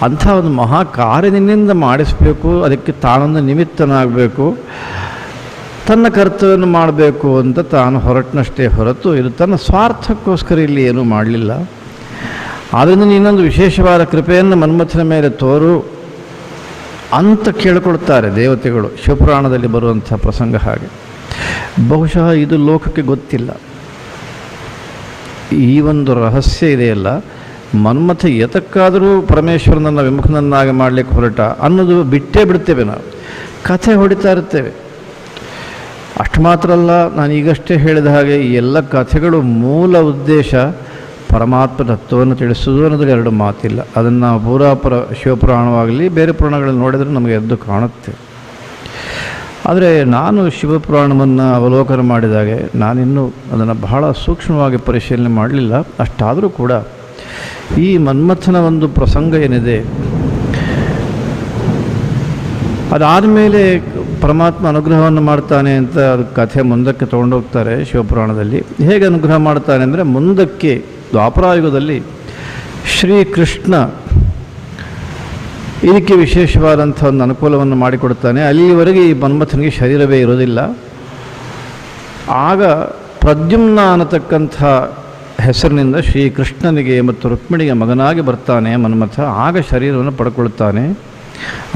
ಅಂಥ ಒಂದು ಮಹಾ ಕಾರ್ಯ ನಿನ್ನಿಂದ ಮಾಡಿಸಬೇಕು, ಅದಕ್ಕೆ ತಾನೊಂದು ನಿಮಿತ್ತನಾಗಬೇಕು, ತನ್ನ ಕರ್ತವ್ಯವನ್ನು ಮಾಡಬೇಕು ಅಂತ ತಾನು ಹೊರಟನಷ್ಟೇ ಹೊರತು ಇದು ತನ್ನ ಸ್ವಾರ್ಥಕ್ಕೋಸ್ಕರ ಇಲ್ಲಿ ಏನೂ ಮಾಡಲಿಲ್ಲ. ಆದ್ದರಿಂದ ಇನ್ನೊಂದು ವಿಶೇಷವಾದ ಕೃಪೆಯನ್ನು ಮನ್ಮಥನ ಮೇಲೆ ತೋರು ಅಂತ ಕೇಳಿಕೊಳ್ತಾರೆ ದೇವತೆಗಳು. ಶಿವಪುರಾಣದಲ್ಲಿ ಬರುವಂಥ ಪ್ರಸಂಗ ಹಾಗೆ. ಬಹುಶಃ ಇದು ಲೋಕಕ್ಕೆ ಗೊತ್ತಿಲ್ಲ. ಈ ಒಂದು ರಹಸ್ಯ ಇದೆಯಲ್ಲ, ಮನ್ಮಥ ಎತಕ್ಕಾದರೂ ಪರಮೇಶ್ವರನನ್ನು ವಿಮುಖನನ್ನಾಗಿ ಮಾಡಲಿಕ್ಕೆ ಹೊರಟ ಅನ್ನೋದು ಬಿಟ್ಟೇ ಬಿಡ್ತೇವೆ. ನಾವು ಕಥೆ ಹೊಡಿತಾ ಇರ್ತೇವೆ. ಅಷ್ಟು ಮಾತ್ರ ಅಲ್ಲ, ನಾನು ಈಗಷ್ಟೇ ಹೇಳಿದ ಹಾಗೆ ಈ ಎಲ್ಲ ಕಥೆಗಳು ಮೂಲ ಉದ್ದೇಶ ಪರಮಾತ್ಮ ತತ್ವವನ್ನು ತಿಳಿಸೋದು ಅನ್ನೋದ್ರಲ್ಲಿ ಎರಡು ಮಾತಿಲ್ಲ. ಅದನ್ನು ಶಿವಪುರಾಣವಾಗಲಿ ಬೇರೆ ಪುರಾಣಗಳಲ್ಲಿ ನೋಡಿದರೆ ನಮಗೆ ಎದ್ದು ಕಾಣುತ್ತೆ. ಆದರೆ ನಾನು ಶಿವಪುರಾಣವನ್ನು ಅವಲೋಕನ ಮಾಡಿದಾಗೆ ನಾನಿನ್ನೂ ಅದನ್ನು ಬಹಳ ಸೂಕ್ಷ್ಮವಾಗಿ ಪರಿಶೀಲನೆ ಮಾಡಲಿಲ್ಲ. ಅಷ್ಟಾದರೂ ಕೂಡ ಈ ಮನ್ಮಥನ ಒಂದು ಪ್ರಸಂಗ ಏನಿದೆ, ಅದಾದಮೇಲೆ ಪರಮಾತ್ಮ ಅನುಗ್ರಹವನ್ನು ಮಾಡ್ತಾನೆ ಅಂತ ಅದು ಕಥೆ ಮುಂದಕ್ಕೆ ತೊಗೊಂಡೋಗ್ತಾರೆ ಶಿವಪುರಾಣದಲ್ಲಿ. ಹೇಗೆ ಅನುಗ್ರಹ ಮಾಡ್ತಾನೆ ಅಂದರೆ, ಮುಂದಕ್ಕೆ ದ್ವಾಪರಾಯುಗದಲ್ಲಿ ಶ್ರೀಕೃಷ್ಣ ಇದಕ್ಕೆ ವಿಶೇಷವಾದಂಥ ಒಂದು ಅನುಕೂಲವನ್ನು ಮಾಡಿಕೊಡ್ತಾನೆ. ಅಲ್ಲಿವರೆಗೆ ಈ ಮನ್ಮಥನಿಗೆ ಶರೀರವೇ ಇರೋದಿಲ್ಲ. ಆಗ ಪ್ರದ್ಯುಮ್ನ ಅನ್ನತಕ್ಕಂಥ ಹೆಸರಿನಿಂದ ಶ್ರೀಕೃಷ್ಣನಿಗೆ ಮತ್ತು ರುಕ್ಮಿಣಿಗೆ ಮಗನಾಗಿ ಬರ್ತಾನೆ ಮನ್ಮಥ. ಆಗ ಶರೀರವನ್ನು ಪಡ್ಕೊಳ್ತಾನೆ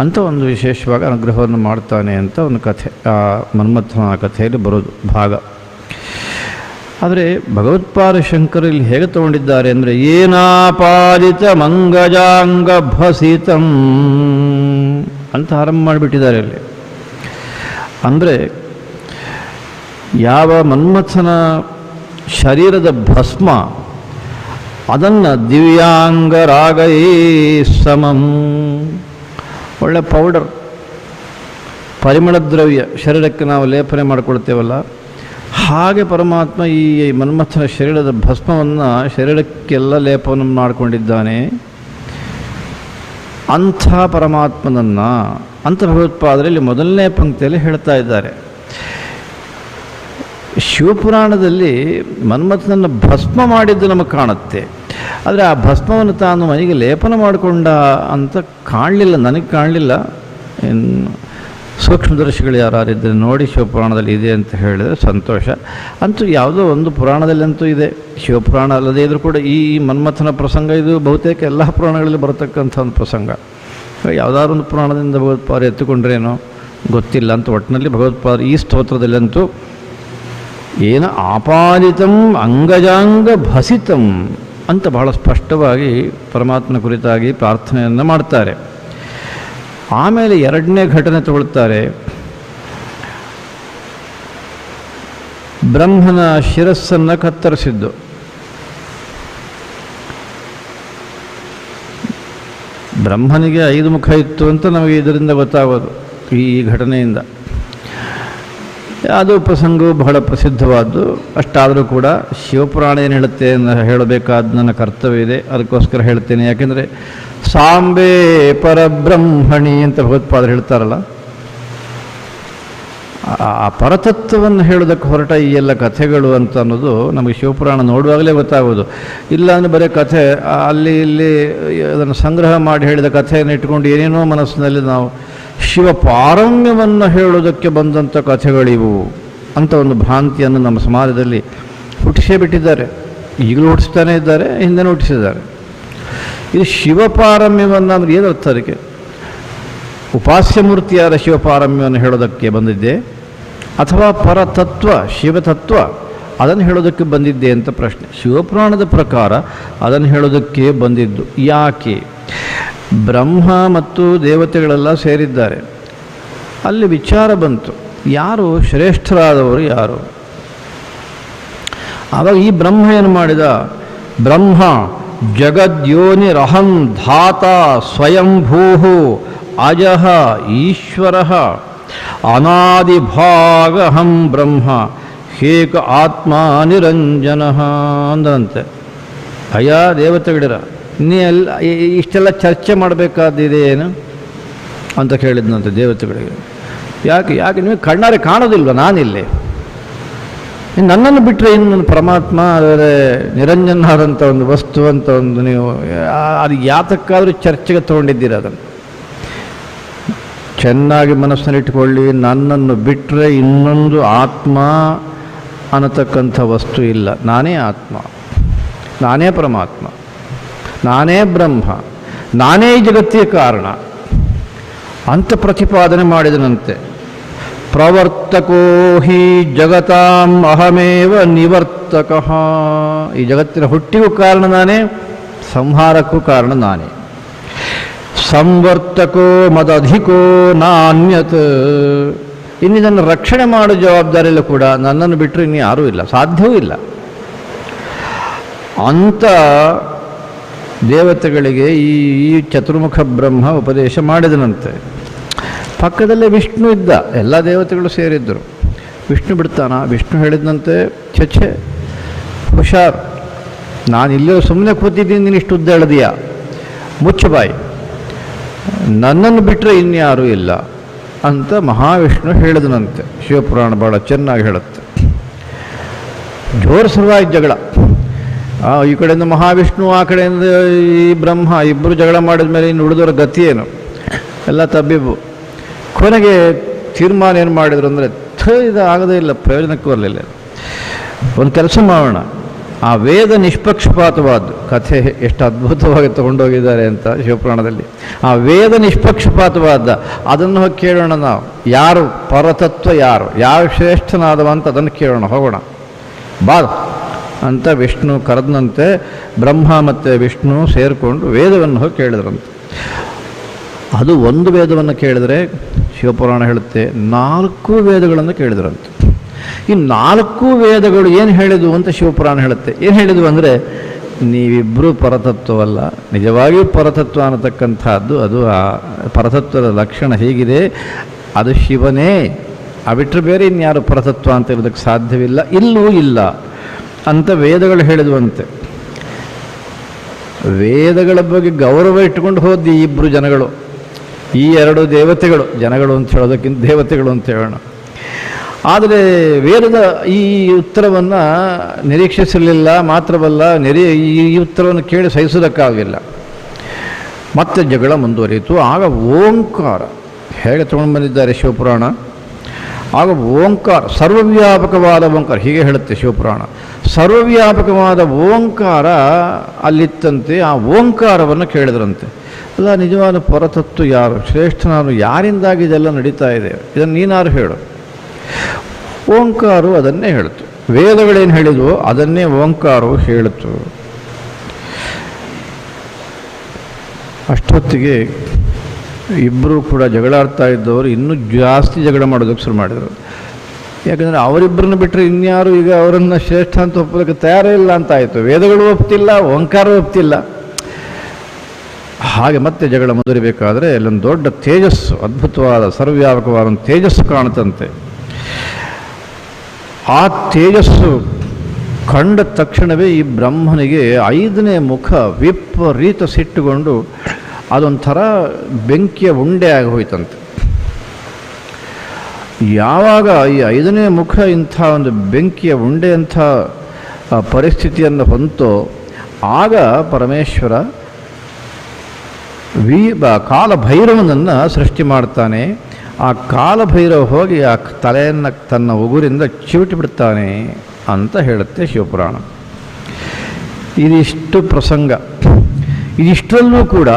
ಅಂತ ಒಂದು ವಿಶೇಷವಾಗಿ ಅನುಗ್ರಹವನ್ನು ಮಾಡ್ತಾನೆ ಅಂತ ಒಂದು ಕಥೆ, ಆ ಮನ್ಮಥನ ಕಥೆಯಲ್ಲಿ ಬರೋದು ಭಾಗ. ಆದರೆ ಭಗವತ್ಪಾದ ಶಂಕರ ಇಲ್ಲಿ ಹೇಗೆ ತಗೊಂಡಿದ್ದಾರೆ ಅಂದರೆ, ಏನಾಪಾದಿತ ಮಂಗಜಾಂಗ ಭಸಿತಂ ಅಂತ ಆರಂಭ ಮಾಡಿಬಿಟ್ಟಿದ್ದಾರೆ ಅಲ್ಲಿ. ಅಂದರೆ ಯಾವ ಮನ್ಮಥನ ಶರೀರದ ಭಸ್ಮ ಅದನ್ನು ದಿವ್ಯಾಂಗರಾಗೈ ಸಮಂ, ಒಳ್ಳೆ ಪೌಡರ್, ಪರಿಮಳ ದ್ರವ್ಯ ಶರೀರಕ್ಕೆ ನಾವು ಲೇಪನೆ ಮಾಡಿಕೊಳ್ತೇವಲ್ಲ, ಹಾಗೆ ಪರಮಾತ್ಮ ಈ ಮನ್ಮಥನ ಶರೀರದ ಭಸ್ಮವನ್ನು ಶರೀರಕ್ಕೆಲ್ಲ ಲೇಪವನ್ನು ಮಾಡಿಕೊಂಡಿದ್ದಾನೆ. ಅಂಥ ಪರಮಾತ್ಮನನ್ನು ಅಂತ ಭಗವತ್ಪಾದರಲ್ಲಿ ಮೊದಲನೇ ಪಂಕ್ತಿಯಲ್ಲಿ ಹೇಳ್ತಾ ಇದ್ದಾರೆ. ಶಿವಪುರಾಣದಲ್ಲಿ ಮನ್ಮಥನನ್ನು ಭಸ್ಮ ಮಾಡಿದ್ದು ನಮಗೆ ಕಾಣುತ್ತೆ. ಆದರೆ ಆ ಭಸ್ಮವನ್ನು ತಾನು ಮನೆಗೆ ಲೇಪನ ಮಾಡಿಕೊಂಡ ಅಂತ ಕಾಣಲಿಲ್ಲ, ನನಗೆ ಕಾಣಲಿಲ್ಲ. ಸೂಕ್ಷ್ಮದರ್ಶಿಗಳು ಯಾರಿದ್ದರೆ ನೋಡಿ ಶಿವಪುರಾಣದಲ್ಲಿ ಇದೆ ಅಂತ ಹೇಳಿದರೆ ಸಂತೋಷ. ಅಂತೂ ಯಾವುದೋ ಒಂದು ಪುರಾಣದಲ್ಲಂತೂ ಇದೆ. ಶಿವಪುರಾಣ ಅಲ್ಲದೇ ಇದ್ರೂ ಕೂಡ ಈ ಮನ್ಮಥನ ಪ್ರಸಂಗ ಇದು ಬಹುತೇಕ ಎಲ್ಲ ಪುರಾಣಗಳಲ್ಲಿ ಬರತಕ್ಕಂಥ ಒಂದು ಪ್ರಸಂಗ. ಯಾವುದಾದ್ರು ಒಂದು ಪುರಾಣದಿಂದ ಭಗವತ್ಪಾದ ಎತ್ತುಕೊಂಡ್ರೇನೋ ಗೊತ್ತಿಲ್ಲ ಅಂತ. ಒಟ್ಟಿನಲ್ಲಿ ಭಗವತ್ಪಾದ ಈ ಸ್ತೋತ್ರದಲ್ಲಂತೂ ಏನು ಆಪಾದಿತಂ ಅಂಗಜಾಂಗ ಭಸಿತಂ ಅಂತ ಬಹಳ ಸ್ಪಷ್ಟವಾಗಿ ಪರಮಾತ್ಮನ ಕುರಿತಾಗಿ ಪ್ರಾರ್ಥನೆಯನ್ನು ಮಾಡ್ತಾರೆ. ಆಮೇಲೆ ಎರಡನೇ ಘಟನೆ ತಗೊಳ್ತಾರೆ. ಬ್ರಹ್ಮನ ಶಿರಸ್ಸನ್ನು ಕತ್ತರಿಸಿದ್ದು. ಬ್ರಹ್ಮನಿಗೆ 5 ಮುಖ ಇತ್ತು ಅಂತ ನಮಗೆ ಇದರಿಂದ ಗೊತ್ತಾಗೋದು, ಈ ಘಟನೆಯಿಂದ. ಅದು ಪ್ರಸಂಗವು ಬಹಳ ಪ್ರಸಿದ್ಧವಾದ್ದು. ಅಷ್ಟಾದರೂ ಕೂಡ ಶಿವಪುರಾಣ ಏನು ಹೇಳುತ್ತೆ ಹೇಳಬೇಕಾದ ನನ್ನ ಕರ್ತವ್ಯ ಇದೆ, ಅದಕ್ಕೋಸ್ಕರ ಹೇಳ್ತೇನೆ. ಯಾಕೆಂದರೆ ಸಾಂಬೆ ಪರಬ್ರಹ್ಮಣಿ ಅಂತ ಭಗವತ್ಪಾದರು ಹೇಳ್ತಾರಲ್ಲ, ಆ ಪರತತ್ವವನ್ನು ಹೇಳೋದಕ್ಕೆ ಹೊರಟ ಈ ಎಲ್ಲ ಕಥೆಗಳು ಅಂತ ಅನ್ನೋದು ನಮಗೆ ಶಿವಪುರಾಣ ನೋಡುವಾಗಲೇ ಗೊತ್ತಾಗೋದು. ಇಲ್ಲಾಂದರೆ ಬರೀ ಕಥೆ ಅಲ್ಲಿ ಇಲ್ಲಿ ಅದನ್ನು ಸಂಗ್ರಹ ಮಾಡಿ ಹೇಳಿದ ಕಥೆಯನ್ನು ಇಟ್ಕೊಂಡು ಏನೇನೋ ಮನಸ್ಸಿನಲ್ಲಿ ನಾವು ಶಿವ ಪಾರಮ್ಯವನ್ನು ಹೇಳೋದಕ್ಕೆ ಬಂದಂಥ ಕಥೆಗಳಿವು ಅಂತ ಒಂದು ಭ್ರಾಂತಿಯನ್ನು ನಮ್ಮ ಸಮಾಜದಲ್ಲಿ ಹುಟ್ಟಿಸೇ ಬಿಟ್ಟಿದ್ದಾರೆ. ಈಗಲೂ ಹುಟ್ಟಿಸ್ತಾನೆ ಇದ್ದಾರೆ, ಹಿಂದೆನೂ ಹುಟ್ಟಿಸಿದ್ದಾರೆ. ಇದು ಶಿವಪಾರಮ್ಯವನ್ನು ಅಂದರೆ ಏನು ಅರ್ಥ? ಅದಕ್ಕೆ ಉಪಾಸ್ಯ ಮೂರ್ತಿಯಾದ ಶಿವಪಾರಮ್ಯವನ್ನು ಹೇಳೋದಕ್ಕೆ ಬಂದಿದ್ದೆ, ಅಥವಾ ಪರತತ್ವ ಶಿವತತ್ವ ಅದನ್ನು ಹೇಳೋದಕ್ಕೆ ಬಂದಿದ್ದೆ ಅಂತ ಪ್ರಶ್ನೆ. ಶಿವಪುರಾಣದ ಪ್ರಕಾರ ಅದನ್ನು ಹೇಳೋದಕ್ಕೆ ಬಂದಿದ್ದು. ಯಾಕೆ? ಬ್ರಹ್ಮ ಮತ್ತು ದೇವತೆಗಳೆಲ್ಲ ಸೇರಿದ್ದಾರೆ. ಅಲ್ಲಿ ವಿಚಾರ ಬಂತು, ಯಾರು ಶ್ರೇಷ್ಠರಾದವರು ಯಾರು? ಆವಾಗ ಈ ಬ್ರಹ್ಮ ಏನು ಮಾಡಿದ? ಬ್ರಹ್ಮ ಜಗದ್ಯೋನಿರಹಂ ಧಾತ ಸ್ವಯಂಭೂ ಅಜಃ ಈಶ್ವರ ಅನಾದಿಭಾಗಹಂ ಬ್ರಹ್ಮ ಹೇಕ ಆತ್ಮ ನಿರಂಜನ ಅಂದಂತೆ. ಅಯ್ಯ ದೇವತೆಗಳಿರ, ನೀ ಎಲ್ಲ ಇಷ್ಟೆಲ್ಲ ಚರ್ಚೆ ಮಾಡಬೇಕಾದಿದೆ ಏನು ಅಂತ ಕೇಳಿದ್ನಂತೆ ದೇವತೆಗಳಿಗೆ. ಯಾಕೆ ನಿಮಗೆ ಕಣ್ಣಾರೆ ಕಾಣೋದಿಲ್ವ ನಾನಿಲ್ಲಿ? ನನ್ನನ್ನು ಬಿಟ್ಟರೆ ಇನ್ನು ಪರಮಾತ್ಮ ಅಂದರೆ ನಿರಂಜನಾದಂಥ ಒಂದು ವಸ್ತು ಅಂತ ಒಂದು ನೀವು ಅದು ಯಾತಕ್ಕಾದರೂ ಚರ್ಚೆಗೆ ತೊಗೊಂಡಿದ್ದೀರ. ಅದನ್ನು ಚೆನ್ನಾಗಿ ಮನಸ್ಸಿನಲ್ಲಿಟ್ಟುಕೊಳ್ಳಿ. ನನ್ನನ್ನು ಬಿಟ್ಟರೆ ಇನ್ನೊಂದು ಆತ್ಮ ಅನ್ನತಕ್ಕಂಥ ವಸ್ತು ಇಲ್ಲ. ನಾನೇ ಆತ್ಮ, ನಾನೇ ಪರಮಾತ್ಮ, ನಾನೇ ಬ್ರಹ್ಮ, ನಾನೇ ಜಗತ್ತಿಗೆ ಕಾರಣ ಅಂತ ಪ್ರತಿಪಾದನೆ ಮಾಡಿದನಂತೆ. ಪ್ರವರ್ತಕೋ ಹಿ ಜಗತಾಂ ಅಹಮೇವ ನಿವರ್ತಕಃ. ಈ ಜಗತ್ತಿನ ಹುಟ್ಟಿಗೂ ಕಾರಣ ನಾನೇ, ಸಂಹಾರಕ್ಕೂ ಕಾರಣ ನಾನೇ. ಸಂವರ್ತಕೋ ಮದಧಿಕೋ ನಾನ್ಯತ್. ಇನ್ನಿದನ್ನು ರಕ್ಷಣೆ ಮಾಡೋ ಜವಾಬ್ದಾರಿಯಲ್ಲೂ ಕೂಡ ನನ್ನನ್ನು ಬಿಟ್ಟರೆ ಇನ್ನು ಯಾರೂ ಇಲ್ಲ, ಸಾಧ್ಯವೂ ಇಲ್ಲ ಅಂತ ದೇವತೆಗಳಿಗೆ ಈ ಚತುರ್ಮುಖ ಬ್ರಹ್ಮ ಉಪದೇಶ ಮಾಡಿದನಂತೆ. ಪಕ್ಕದಲ್ಲೇ ವಿಷ್ಣು ಇದ್ದ, ಎಲ್ಲ ದೇವತೆಗಳು ಸೇರಿದ್ದರು. ವಿಷ್ಣು ಬಿಡ್ತಾನ? ವಿಷ್ಣು ಹೇಳಿದಂತೆ, ಛೆ ಹುಷಾರ್, ನಾನು ಇಲ್ಲೇ ಸುಮ್ಮನೆ ಕೂತಿದ್ದೀನಿ, ನೀನು ಇಷ್ಟು ಉದ್ದ ಎಳೆದೀಯ, ಮುಚ್ಚು ಬಾಯಿ, ನನ್ನನ್ನು ಬಿಟ್ಟರೆ ಇನ್ಯಾರೂ ಇಲ್ಲ ಅಂತ ಮಹಾವಿಷ್ಣು ಹೇಳಿದನಂತೆ. ಶಿವಪುರಾಣ ಭಾಳ ಚೆನ್ನಾಗಿ ಹೇಳುತ್ತೆ. ಜೋರು ಶುರುವಾಯ್ತು ಜಗಳ. ಈ ಕಡೆಯಿಂದ ಮಹಾವಿಷ್ಣು, ಆ ಕಡೆಯಿಂದ ಈ ಬ್ರಹ್ಮ, ಇಬ್ಬರು ಜಗಳ ಮಾಡಿದ ಮೇಲೆ ಇನ್ನು ಉಳಿದವರ ಗತಿ ಏನು? ಎಲ್ಲ ತಬ್ಬಿಬ್ಬು. ಕೊನೆಗೆ ತೀರ್ಮಾನ ಏನು ಮಾಡಿದ್ರು ಅಂದರೆ, ಇದು ಆಗೋದೇ ಇಲ್ಲ, ಪ್ರಯೋಜನಕ್ಕೂ ಬರಲಿಲ್ಲ. ಒಂದು ಕೆಲಸ ಮಾಡೋಣ, ಆ ವೇದ ನಿಷ್ಪಕ್ಷಪಾತವಾದ್ದು ಕಥೆ ಎಷ್ಟು ಅದ್ಭುತವಾಗಿ ತಗೊಂಡೋಗಿದ್ದಾರೆ ಅಂತ ಶಿವಪುರಾಣದಲ್ಲಿ. ಆ ವೇದ ನಿಷ್ಪಕ್ಷಪಾತವಾದ ಅದನ್ನು ಹೋಗಿ ಕೇಳೋಣ ನಾವು. ಯಾರು ಪರತತ್ವ, ಯಾರು ಶ್ರೇಷ್ಠನಾದವ ಅಂತ ಅದನ್ನು ಕೇಳೋಣ, ಹೋಗೋಣ ಬಾ ಅಂತ ವಿಷ್ಣು ಕರೆದನಂತೆ. ಬ್ರಹ್ಮ ಮತ್ತು ವಿಷ್ಣು ಸೇರಿಕೊಂಡು ವೇದವನ್ನು ಹೋಗಿ ಕೇಳಿದ್ರಂತೆ. ಅದು ಒಂದು ವೇದವನ್ನು ಕೇಳಿದರೆ ಶಿವಪುರಾಣ ಹೇಳುತ್ತೆ 4 ವೇದಗಳನ್ನು ಕೇಳಿದ್ರಂತೆ. ಈ 4 ವೇದಗಳು ಏನು ಹೇಳಿದ್ವು ಅಂತ ಶಿವಪುರಾಣ ಹೇಳುತ್ತೆ. ಏನು ಹೇಳಿದ್ವು ಅಂದರೆ, ನೀವಿಬ್ಬರೂ ಪರತತ್ವವಲ್ಲ, ನಿಜವಾಗಿಯೂ ಪರತತ್ವ ಅನ್ನತಕ್ಕಂಥದ್ದು ಅದು ಆ ಪರತತ್ವದ ಲಕ್ಷಣ ಹೇಗಿದೆ, ಅದು ಶಿವನೇ, ಬಿಟ್ಟರೆ ಬೇರೆ ಇನ್ಯಾರು ಪರತತ್ವ ಅಂತ ಇರೋದಕ್ಕೆ ಸಾಧ್ಯವಿಲ್ಲ, ಇಲ್ಲವೂ ಇಲ್ಲ ಅಂತ ವೇದಗಳು ಹೇಳಿದ್ವಂತೆ. ವೇದಗಳ ಬಗ್ಗೆ ಗೌರವ ಇಟ್ಟುಕೊಂಡು ಹೋದ ಈ ಇಬ್ಬರು ಜನಗಳು, ಈ 2 ದೇವತೆಗಳು, ಜನಗಳು ಅಂತ ಹೇಳೋದಕ್ಕಿಂತ ದೇವತೆಗಳು ಅಂತ ಹೇಳೋಣ. ಆದರೆ ವೇದದ ಈ ಉತ್ತರವನ್ನು ನಿರೀಕ್ಷಿಸಲಿಲ್ಲ. ಮಾತ್ರವಲ್ಲ, ಈ ಉತ್ತರವನ್ನು ಕೇಳಿ ಸಹಿಸೋದಕ್ಕಾಗಲಿಲ್ಲ. ಮತ್ತೆ ಜಗಳ ಮುಂದುವರಿಯಿತು. ಆಗ ಓಂಕಾರ ಹೇಗೆ ತಗೊಂಡು ಬಂದಿದ್ದಾರೆ ಶಿವಪುರಾಣ. ಆಗ ಓಂಕಾರ, ಸರ್ವವ್ಯಾಪಕವಾದ ಓಂಕಾರ, ಹೀಗೆ ಹೇಳುತ್ತೆ ಶಿವಪುರಾಣ. ಸರ್ವವ್ಯಾಪಕವಾದ ಓಂಕಾರ ಅಲ್ಲಿತ್ತಂತೆ. ಆ ಓಂಕಾರವನ್ನು ಕೇಳಿದ್ರಂತೆ. ಅಲ್ಲ, ನಿಜವಾದ ಪರತತ್ವ ಯಾರು, ಶ್ರೇಷ್ಠನಾರು, ಯಾರಿಂದಾಗಿ ಇದೆಲ್ಲ ನಡೀತಾ ಇದೆ, ಇದನ್ನು ನೀನಾರು ಹೇಳು. ಓಂಕಾರು ಅದನ್ನೇ ಹೇಳಿತು. ವೇದಗಳೇನು ಹೇಳಿದ್ವು ಅದನ್ನೇ ಓಂಕಾರವು ಹೇಳಿತು. ಅಷ್ಟೊತ್ತಿಗೆ ಇಬ್ಬರು ಕೂಡ ಜಗಳಾಡ್ತಾ ಇದ್ದವರು ಇನ್ನೂ ಜಾಸ್ತಿ ಜಗಳ ಮಾಡೋದಕ್ಕೆ ಶುರು ಮಾಡಿದರು. ಯಾಕಂದರೆ ಅವರಿಬ್ಬರನ್ನು ಬಿಟ್ಟರೆ ಇನ್ಯಾರು ಈಗ ಅವರನ್ನು ಶ್ರೇಷ್ಠ ಅಂತ ಒಪ್ಪೋದಕ್ಕೆ ತಯಾರೇ ಇಲ್ಲ ಅಂತ ಆಯಿತು. ವೇದಗಳು ಒಪ್ತಿಲ್ಲ, ಓಂಕಾರ ಒಪ್ತಿಲ್ಲ. ಹಾಗೆ ಮತ್ತೆ ಜಗಳ ಮುಂದುವರಿಬೇಕಾದ್ರೆ ಅಲ್ಲೊಂದು ದೊಡ್ಡ ತೇಜಸ್ಸು, ಅದ್ಭುತವಾದ ಸರ್ವವ್ಯಾಪಕವಾದ ಒಂದು ತೇಜಸ್ಸು ಕಾಣುತ್ತಂತೆ. ಆ ತೇಜಸ್ಸು ಕಂಡ ತಕ್ಷಣವೇ ಈ ಬ್ರಹ್ಮನಿಗೆ 5ನೇ ಮುಖ ವಿಪರೀತ ಸಿಟ್ಟುಕೊಂಡು ಅದೊಂಥರ ಬೆಂಕಿಯ ಉಂಡೆ ಆಗಿ ಹೋಯ್ತಂತೆ. ಯಾವಾಗ ಈ 5ನೇ ಮುಖ ಇಂಥ ಒಂದು ಬೆಂಕಿಯ ಉಂಡೆಯಂಥ ಪರಿಸ್ಥಿತಿಯನ್ನು ಹೊಂತೋ ಆಗ ಪರಮೇಶ್ವರ ಕಾಲಭೈರವನನ್ನು ಸೃಷ್ಟಿ ಮಾಡ್ತಾನೆ. ಆ ಕಾಲಭೈರವ ಹೋಗಿ ಆ ತಲೆಯನ್ನು ತನ್ನ ಉಗುರಿಂದ ಚಿವುಟಿ ಬಿಡ್ತಾನೆ ಅಂತ ಹೇಳುತ್ತೆ ಶಿವಪುರಾಣ. ಇದಿಷ್ಟು ಪ್ರಸಂಗ. ಇದಿಷ್ಟರಲ್ಲೂ ಕೂಡ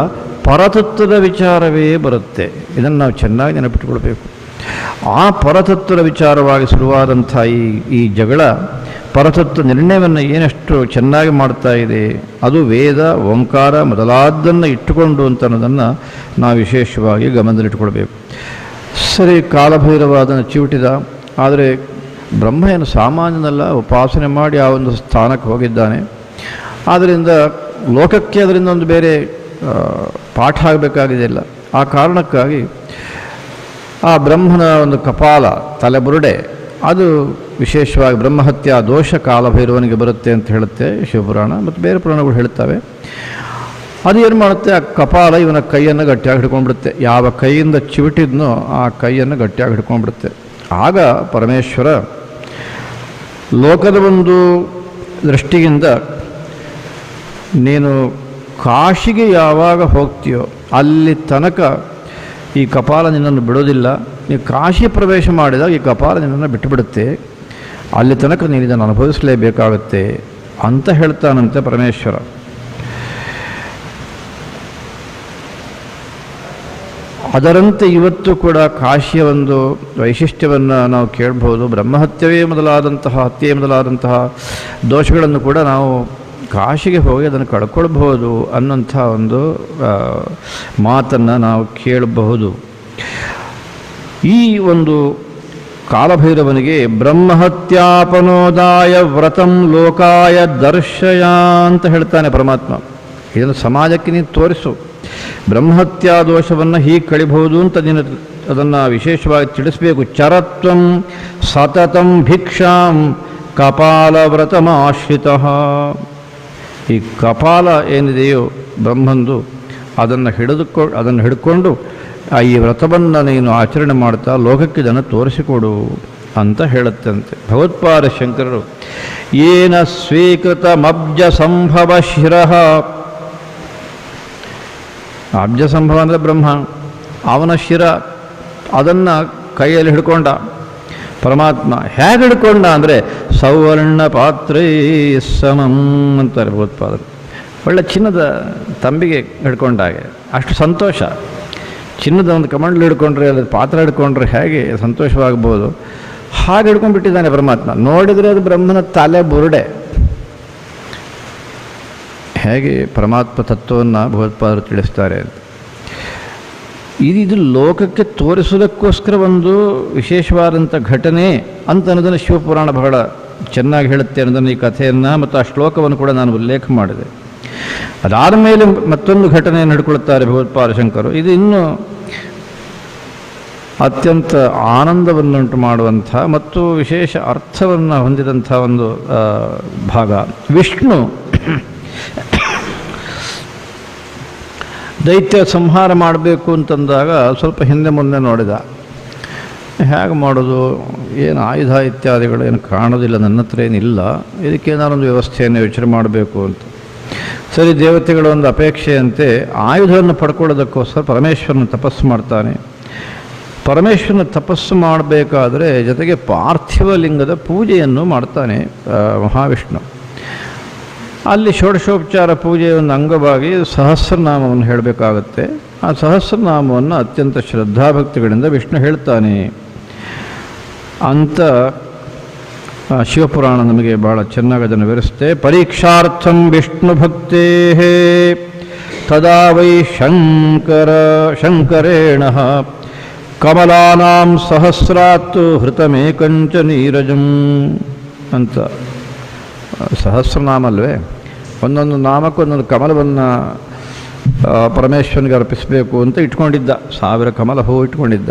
ಪರತತ್ವದ ವಿಚಾರವೇ ಬರುತ್ತೆ. ಇದನ್ನು ನಾವು ಚೆನ್ನಾಗಿ ನೆನಪಿಟ್ಟುಕೊಳ್ಬೇಕು. ಆ ಪರತತ್ವದ ವಿಚಾರವಾಗಿ ಶುರುವಾದಂಥ ಈ ಜಗಳ ಪರತತ್ವ ನಿರ್ಣಯವನ್ನು ಏನಷ್ಟು ಚೆನ್ನಾಗಿ ಮಾಡ್ತಾ ಇದೆ, ಅದು ವೇದ ಓಂಕಾರ ಮೊದಲಾದ್ದನ್ನು ಇಟ್ಟುಕೊಂಡು ಅಂತ ಅನ್ನೋದನ್ನು ನಾವು ವಿಶೇಷವಾಗಿ ಗಮನದಲ್ಲಿಟ್ಟುಕೊಳ್ಬೇಕು. ಸರಿ, ಕಾಲಭೈರವ ಅದನ್ನು ಚಿವುಟಿದ, ಆದರೆ ಬ್ರಹ್ಮ ಏನು ಸಾಮಾನ್ಯನಲ್ಲ, ಉಪಾಸನೆ ಮಾಡಿ ಆ ಒಂದು ಸ್ಥಾನಕ್ಕೆ ಹೋಗಿದ್ದಾನೆ. ಆದ್ದರಿಂದ ಲೋಕಕ್ಕೆ ಅದರಿಂದ ಒಂದು ಬೇರೆ ಪಾಠ ಆಗಬೇಕಾಗಿದೆಯಲ್ಲ. ಆ ಕಾರಣಕ್ಕಾಗಿ ಆ ಬ್ರಹ್ಮನ ಒಂದು ಕಪಾಲ ತಲೆಬುರುಡೆ ಅದು ವಿಶೇಷವಾಗಿ ಬ್ರಹ್ಮಹತ್ಯಾ ದೋಷ ಕಾಲಭೈರವನಿಗೆ ಬರುತ್ತೆ ಅಂತ ಹೇಳುತ್ತೆ ಶಿವಪುರಾಣ, ಮತ್ತು ಬೇರೆ ಪುರಾಣಗಳು ಹೇಳ್ತವೆ. ಅದು ಏನು ಮಾಡುತ್ತೆ, ಆ ಕಪಾಲ ಇವನ ಕೈಯನ್ನು ಗಟ್ಟಿಯಾಗಿ ಹಿಡ್ಕೊಂಡ್ಬಿಡುತ್ತೆ. ಯಾವ ಕೈಯಿಂದ ಚಿವಿಟಿದ್ನೋ ಆ ಕೈಯನ್ನು ಗಟ್ಟಿಯಾಗಿ ಹಿಡ್ಕೊಂಡ್ಬಿಡುತ್ತೆ. ಆಗ ಪರಮೇಶ್ವರ ಲೋಕದ ಒಂದು ದೃಷ್ಟಿಯಿಂದ ನೀನು ಕಾಶಿಗೆ ಯಾವಾಗ ಹೋಗ್ತೀಯೋ ಅಲ್ಲಿ ತನಕ ಈ ಕಪಾಲ ನಿನ್ನನ್ನು ಬಿಡೋದಿಲ್ಲ. ನೀವು ಕಾಶಿ ಪ್ರವೇಶ ಮಾಡಿದಾಗ ಈ ಕಪಾಲ ನಿನ್ನನ್ನು ಬಿಟ್ಟುಬಿಡುತ್ತೆ. ಅಲ್ಲಿ ತನಕ ನೀನು ಇದನ್ನು ಅನುಭವಿಸಲೇಬೇಕಾಗುತ್ತೆ ಅಂತ ಹೇಳ್ತಾನಂತೆ ಪರಮೇಶ್ವರ. ಅದರಂತೆ ಇವತ್ತು ಕೂಡ ಕಾಶಿಯ ಒಂದು ವೈಶಿಷ್ಟ್ಯವನ್ನು ನಾವು ಕೇಳಬಹುದು. ಬ್ರಹ್ಮಹತ್ಯವೇ ಮೊದಲಾದಂತಹ ದೋಷಗಳನ್ನು ಕೂಡ ನಾವು ಕಾಶಿಗೆ ಹೋಗಿ ಅದನ್ನು ಕಳ್ಕೊಳ್ಬಹುದು ಅನ್ನೋಂಥ ಒಂದು ಮಾತನ್ನು ನಾವು ಕೇಳಬಹುದು. ಈ ಒಂದು ಕಾಲಭೈರವನಿಗೆ ಬ್ರಹ್ಮಹತ್ಯಾಪನೋದಾಯ ವ್ರತಂ ಲೋಕಾಯ ದರ್ಶಯ ಅಂತ ಹೇಳ್ತಾನೆ ಪರಮಾತ್ಮ. ಇದನ್ನು ಸಮಾಜಕ್ಕೆ ನೀನು ತೋರಿಸು, ಬ್ರಹ್ಮಹತ್ಯಾ ದೋಷವನ್ನು ಹೀಗೆ ಕಳಿಬಹುದು ಅಂತ ನೀನು ಅದನ್ನು ವಿಶೇಷವಾಗಿ ತಿಳಿಸಬೇಕು. ಚರತ್ವಂ ಸತತಂ ಭಿಕ್ಷಾಂ ಕಪಾಲವ್ರತಮಾಶ್ರಿತ. ಈ ಕಪಾಲ ಏನಿದೆಯೋ ಬ್ರಹ್ಮಂದು ಅದನ್ನು ಹಿಡ್ಕೊಂಡು ಈ ವ್ರತವನ್ನು ನೀನು ಆಚರಣೆ ಮಾಡ್ತಾ ಲೋಕಕ್ಕೆ ಇದನ್ನು ತೋರಿಸಿಕೊಡು ಅಂತ ಹೇಳುತ್ತಂತೆ. ಭಗವತ್ಪಾದ ಶಂಕರರು ಏನ ಸ್ವೀಕೃತಮಬ್ಜ ಸಂಭವ ಶಿರಃ, ಅಬ್ಜ ಸಂಭವ ಅಂದರೆ ಬ್ರಹ್ಮ, ಅವನ ಶಿರ ಅದನ್ನು ಕೈಯಲ್ಲಿ ಹಿಡ್ಕೊಂಡ ಪರಮಾತ್ಮ. ಹೇಗೆ ಹಿಡ್ಕೊಂಡ ಅಂದರೆ ಸೌವರ್ಣ ಪಾತ್ರೇ ಸಮಂ ಅಂತಾರೆ ಭಗವತ್ಪಾದರು. ಒಳ್ಳೆ ಚಿನ್ನದ ತಂಬಿಗೆ ಹಿಡ್ಕೊಂಡಾಗೆ ಅಷ್ಟು ಸಂತೋಷ. ಚಿನ್ನದ ಒಂದು ಕಮಂಡಲು ಹಿಡ್ಕೊಂಡ್ರೆ, ಅದ್ರ ಪಾತ್ರ ಹಿಡ್ಕೊಂಡ್ರೆ ಹೇಗೆ ಸಂತೋಷವಾಗ್ಬೋದು, ಹಾಗೆ ಹಿಡ್ಕೊಂಡ್ಬಿಟ್ಟಿದ್ದಾನೆ ಪರಮಾತ್ಮ. ನೋಡಿದರೆ ಅದು ಬ್ರಹ್ಮನ ತಲೆ ಬುರುಡೆ. ಹೇಗೆ ಪರಮಾತ್ಮ ತತ್ವವನ್ನು ಭಗವತ್ಪಾದರು ತಿಳಿಸ್ತಾರೆ ಅಂತ. ಇದು ಲೋಕಕ್ಕೆ ತೋರಿಸೋದಕ್ಕೋಸ್ಕರ ಒಂದು ವಿಶೇಷವಾದಂಥ ಘಟನೆ ಅಂತ ಅನ್ನೋದನ್ನು ಶಿವಪುರಾಣ ಬಹಳ ಚೆನ್ನಾಗಿ ಹೇಳುತ್ತೆ ಅನ್ನೋದನ್ನು, ಈ ಕಥೆಯನ್ನು ಮತ್ತು ಆ ಶ್ಲೋಕವನ್ನು ಕೂಡ ನಾನು ಉಲ್ಲೇಖ ಮಾಡಿದೆ. ಅದಾದ ಮೇಲೆ ಮತ್ತೊಂದು ಘಟನೆಯನ್ನು ಹಿಡ್ಕೊಳ್ತಾರೆ ಭಗವತ್ಪಾದ ಶಂಕರು. ಇದು ಇನ್ನೂ ಅತ್ಯಂತ ಆನಂದವನ್ನುಂಟು ಮಾಡುವಂಥ ಮತ್ತು ವಿಶೇಷ ಅರ್ಥವನ್ನು ಹೊಂದಿದಂಥ ಒಂದು ಭಾಗ. ವಿಷ್ಣು ದೈತ್ಯ ಸಂಹಾರ ಮಾಡಬೇಕು ಅಂತಂದಾಗ ಸ್ವಲ್ಪ ಹಿಂದೆ ಮುಂದೆ ನೋಡಿದ. ಹೇಗೆ ಮಾಡೋದು, ಏನು ಆಯುಧ ಇತ್ಯಾದಿಗಳು ಏನು ಕಾಣೋದಿಲ್ಲ, ನನ್ನ ಹತ್ರ ಏನಿಲ್ಲ, ಇದಕ್ಕೇನಾರೊಂದು ವ್ಯವಸ್ಥೆಯನ್ನು ಯೋಚನೆ ಮಾಡಬೇಕು ಅಂತ. ಸರಿ, ದೇವತೆಗಳ ಒಂದು ಅಪೇಕ್ಷೆಯಂತೆ ಆಯುಧವನ್ನು ಪಡ್ಕೊಳ್ಳೋದಕ್ಕೋಸ್ಕರ ಪರಮೇಶ್ವರನ ತಪಸ್ಸು ಮಾಡ್ತಾನೆ. ಪರಮೇಶ್ವರನ ತಪಸ್ಸು ಮಾಡಬೇಕಾದ್ರೆ ಜೊತೆಗೆ ಪಾರ್ಥಿವ ಲಿಂಗದ ಪೂಜೆಯನ್ನು ಮಾಡ್ತಾನೆ ಮಹಾವಿಷ್ಣು. ಅಲ್ಲಿ ಷೋಡಶೋಪಚಾರ ಪೂಜೆಯ ಒಂದು ಅಂಗವಾಗಿ ಸಹಸ್ರನಾಮವನ್ನು ಹೇಳಬೇಕಾಗತ್ತೆ. ಆ ಸಹಸ್ರನಾಮವನ್ನು ಅತ್ಯಂತ ಶ್ರದ್ಧಾಭಕ್ತಿಗಳಿಂದ ವಿಷ್ಣು ಹೇಳ್ತಾನೆ ಅಂತ ಶಿವಪುರಾಣ ನಮಗೆ ಬಹಳ ಚೆನ್ನಾಗಿ ಅದನ್ನು ವಿವರಿಸುತ್ತೆ. ಪರೀಕ್ಷಾರ್ಥಂ ವಿಷ್ಣು ಭಕ್ತೇ ತದಾ ವೈ ಶಂಕರೇಣ ಕಮಲಾನಾಂ ಸಹಸ್ರಾತ್ ಹೃತಮೇಕಂಚ ನೀರಜಂ ಅಂತ. ಸಹಸ್ರನಾಮ ಅಲ್ವೇ, ಒಂದೊಂದು ನಾಮಕ್ಕೆ ಒಂದೊಂದು ಕಮಲವನ್ನು ಪರಮೇಶ್ವರನಿಗೆ ಅರ್ಪಿಸಬೇಕು ಅಂತ ಇಟ್ಕೊಂಡಿದ್ದ. 1000 ಕಮಲ ಹೂ ಇಟ್ಕೊಂಡಿದ್ದ.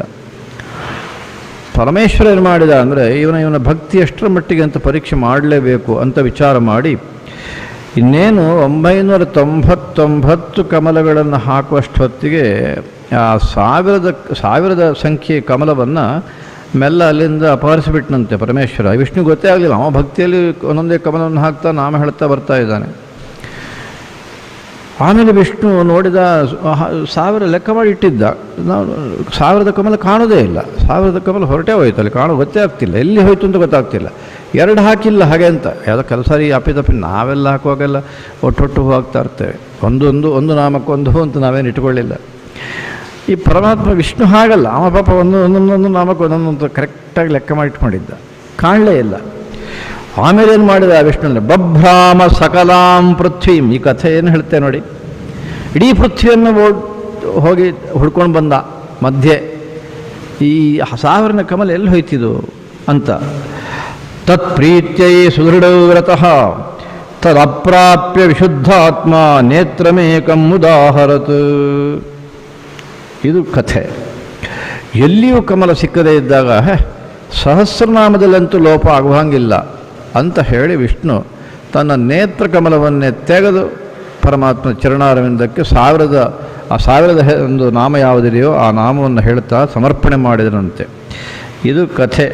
ಪರಮೇಶ್ವರ ಏನು ಮಾಡಿದ ಅಂದರೆ ಇವನ ಭಕ್ತಿ ಎಷ್ಟರ ಮಟ್ಟಿಗೆ ಅಂತ ಪರೀಕ್ಷೆ ಮಾಡಲೇಬೇಕು ಅಂತ ವಿಚಾರ ಮಾಡಿ ಇನ್ನೇನು 999 ಕಮಲಗಳನ್ನು ಹಾಕುವಷ್ಟು ಹೊತ್ತಿಗೆ ಆ 1000 ಸಂಖ್ಯೆ ಕಮಲವನ್ನು ಮೆಲ್ಲ ಅಲ್ಲಿಂದ ಅಪಹರಿಸಿಬಿಟ್ನಂತೆ ಪರಮೇಶ್ವರ. ವಿಷ್ಣು ಗೊತ್ತೇ ಆಗಲಿಲ್ಲ, ಅವ ಭಕ್ತಿಯಲ್ಲಿ ಒಂದೊಂದೇ ಕಮಲವನ್ನು ಹಾಕ್ತಾ ನಾಮ ಹೇಳ್ತಾ ಬರ್ತಾ ಇದ್ದಾನೆ. ಆಮೇಲೆ ವಿಷ್ಣು ನೋಡಿದ 1000 ಲೆಕ್ಕ ಮಾಡಿ ಇಟ್ಟಿದ್ದ. ನಾವು 1000 ಕಮಲ ಕಾಣೋದೇ ಇಲ್ಲ. 1000 ಕಮಲ ಹೊರಟೇ ಹೋಯ್ತು, ಅಲ್ಲಿ ಗೊತ್ತೇ ಆಗ್ತಿಲ್ಲ, ಎಲ್ಲಿ ಹೋಯ್ತು ಅಂತ ಗೊತ್ತಾಗ್ತಿಲ್ಲ. 2 ಹಾಕಿಲ್ಲ ಹಾಗೆ ಅಂತ ಯಾವುದೋ ಕೆಲಸ ಅಪ್ಪಿತಪ್ಪಿ ನಾವೆಲ್ಲ ಹಾಕುವಾಗೆಲ್ಲ ಒಟ್ಟೊಟ್ಟು ಹೋಗ್ತಾ ಇರ್ತೇವೆ. ಒಂದು ನಾಮಕ್ಕೊಂದು ಅಂತ ನಾವೇನು ಇಟ್ಕೊಳ್ಳಿಲ್ಲ. ಈ ಪರಮಾತ್ಮ ವಿಷ್ಣು ಹಾಗಲ್ಲ, ಅವ ಪಾಪ ಒಂದೊಂದೊಂದು ನಾಮಕ್ಕೆ ಒಂದೊಂದೊಂದು ಕರೆಕ್ಟಾಗಿ ಲೆಕ್ಕ ಮಾಡಿಟ್ಕೊಂಡಿದ್ದ, ಕಾಣಲೇ ಇಲ್ಲ. ಆಮೇಲೆ ಏನು ಮಾಡಿದ ವಿಷ್ಣುನಲ್ಲಿ? ಬಭ್ರಾಮ ಸಕಲಾಂ ಪೃಥ್ವೀಂ. ಈ ಕಥೆ ಏನು ಹೇಳ್ತೆ ನೋಡಿ. ಇಡೀ ಪೃಥ್ವಿಯನ್ನು ಹೋಗಿ ಹುಡ್ಕೊಂಡು ಬಂದ. ಮಧ್ಯೆ ಈ 1000ನ ಕಮಲ ಎಲ್ಲಿ ಹೋಯ್ತಿದು ಅಂತ. ತತ್ಪ್ರೀತ್ಯೈ ಸುದೃಢವ್ರತಃ ತದಪ್ರಾಪ್ಯ ವಿಶುದ್ಧಾತ್ಮ ನೇತ್ರಮೇಕಂ ಉದಾಹರತ್. ಇದು ಕಥೆ. ಎಲ್ಲಿಯೂ ಕಮಲ ಸಿಕ್ಕದೇ ಇದ್ದಾಗ ಸಹಸ್ರನಾಮದಲ್ಲಂತೂ ಲೋಪ ಆಗುವಂಗಿಲ್ಲ ಅಂತ ಹೇಳಿ ವಿಷ್ಣು ತನ್ನ ನೇತ್ರ ಕಮಲವನ್ನೇ ತೆಗೆದು ಪರಮಾತ್ಮ ಚರಣಾರವಿಂದಕ್ಕೆ 1000 ಒಂದು ನಾಮ ಯಾವುದಿದೆಯೋ ಆ ನಾಮವನ್ನು ಹೇಳ್ತಾ ಸಮರ್ಪಣೆ ಮಾಡಿದರಂತೆ. ಇದು ಕಥೆ.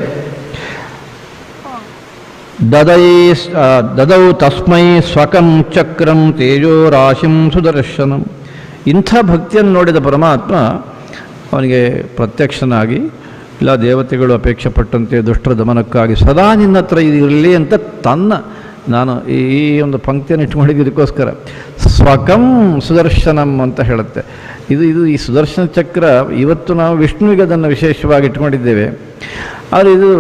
ದದೌ ತಸ್ಮೈ ಸ್ವಕಂ ಚಕ್ರಂ ತೇಜೋ ರಾಶಿಂ ಸುದರ್ಶನಂ. ಇಂಥ ಭಕ್ತಿಯನ್ನು ನೋಡಿದ ಪರಮಾತ್ಮ ಅವನಿಗೆ ಪ್ರತ್ಯಕ್ಷನಾಗಿ, ಇಲ್ಲ ದೇವತೆಗಳು ಅಪೇಕ್ಷೆ ಪಟ್ಟಂತೆ ದುಷ್ಟರ ದಮನಕ್ಕಾಗಿ ಸದಾ ನಿನ್ನ ಹತ್ರ ಇರಲಿ ಅಂತ ನಾನು ಈ ಒಂದು ಪಂಕ್ತಿಯನ್ನು ಇಟ್ಕೊಂಡಿದ್ದಕ್ಕೋಸ್ಕರ ಸ್ವಕಂ ಸುದರ್ಶನಂ ಅಂತ ಹೇಳುತ್ತೆ. ಈ ಸುದರ್ಶನ ಚಕ್ರ ಇವತ್ತು ನಾವು ವಿಷ್ಣುವಿಗೆ ಅದನ್ನು ವಿಶೇಷವಾಗಿ ಇಟ್ಕೊಂಡಿದ್ದೇವೆ. ಆದರೆ ಇದು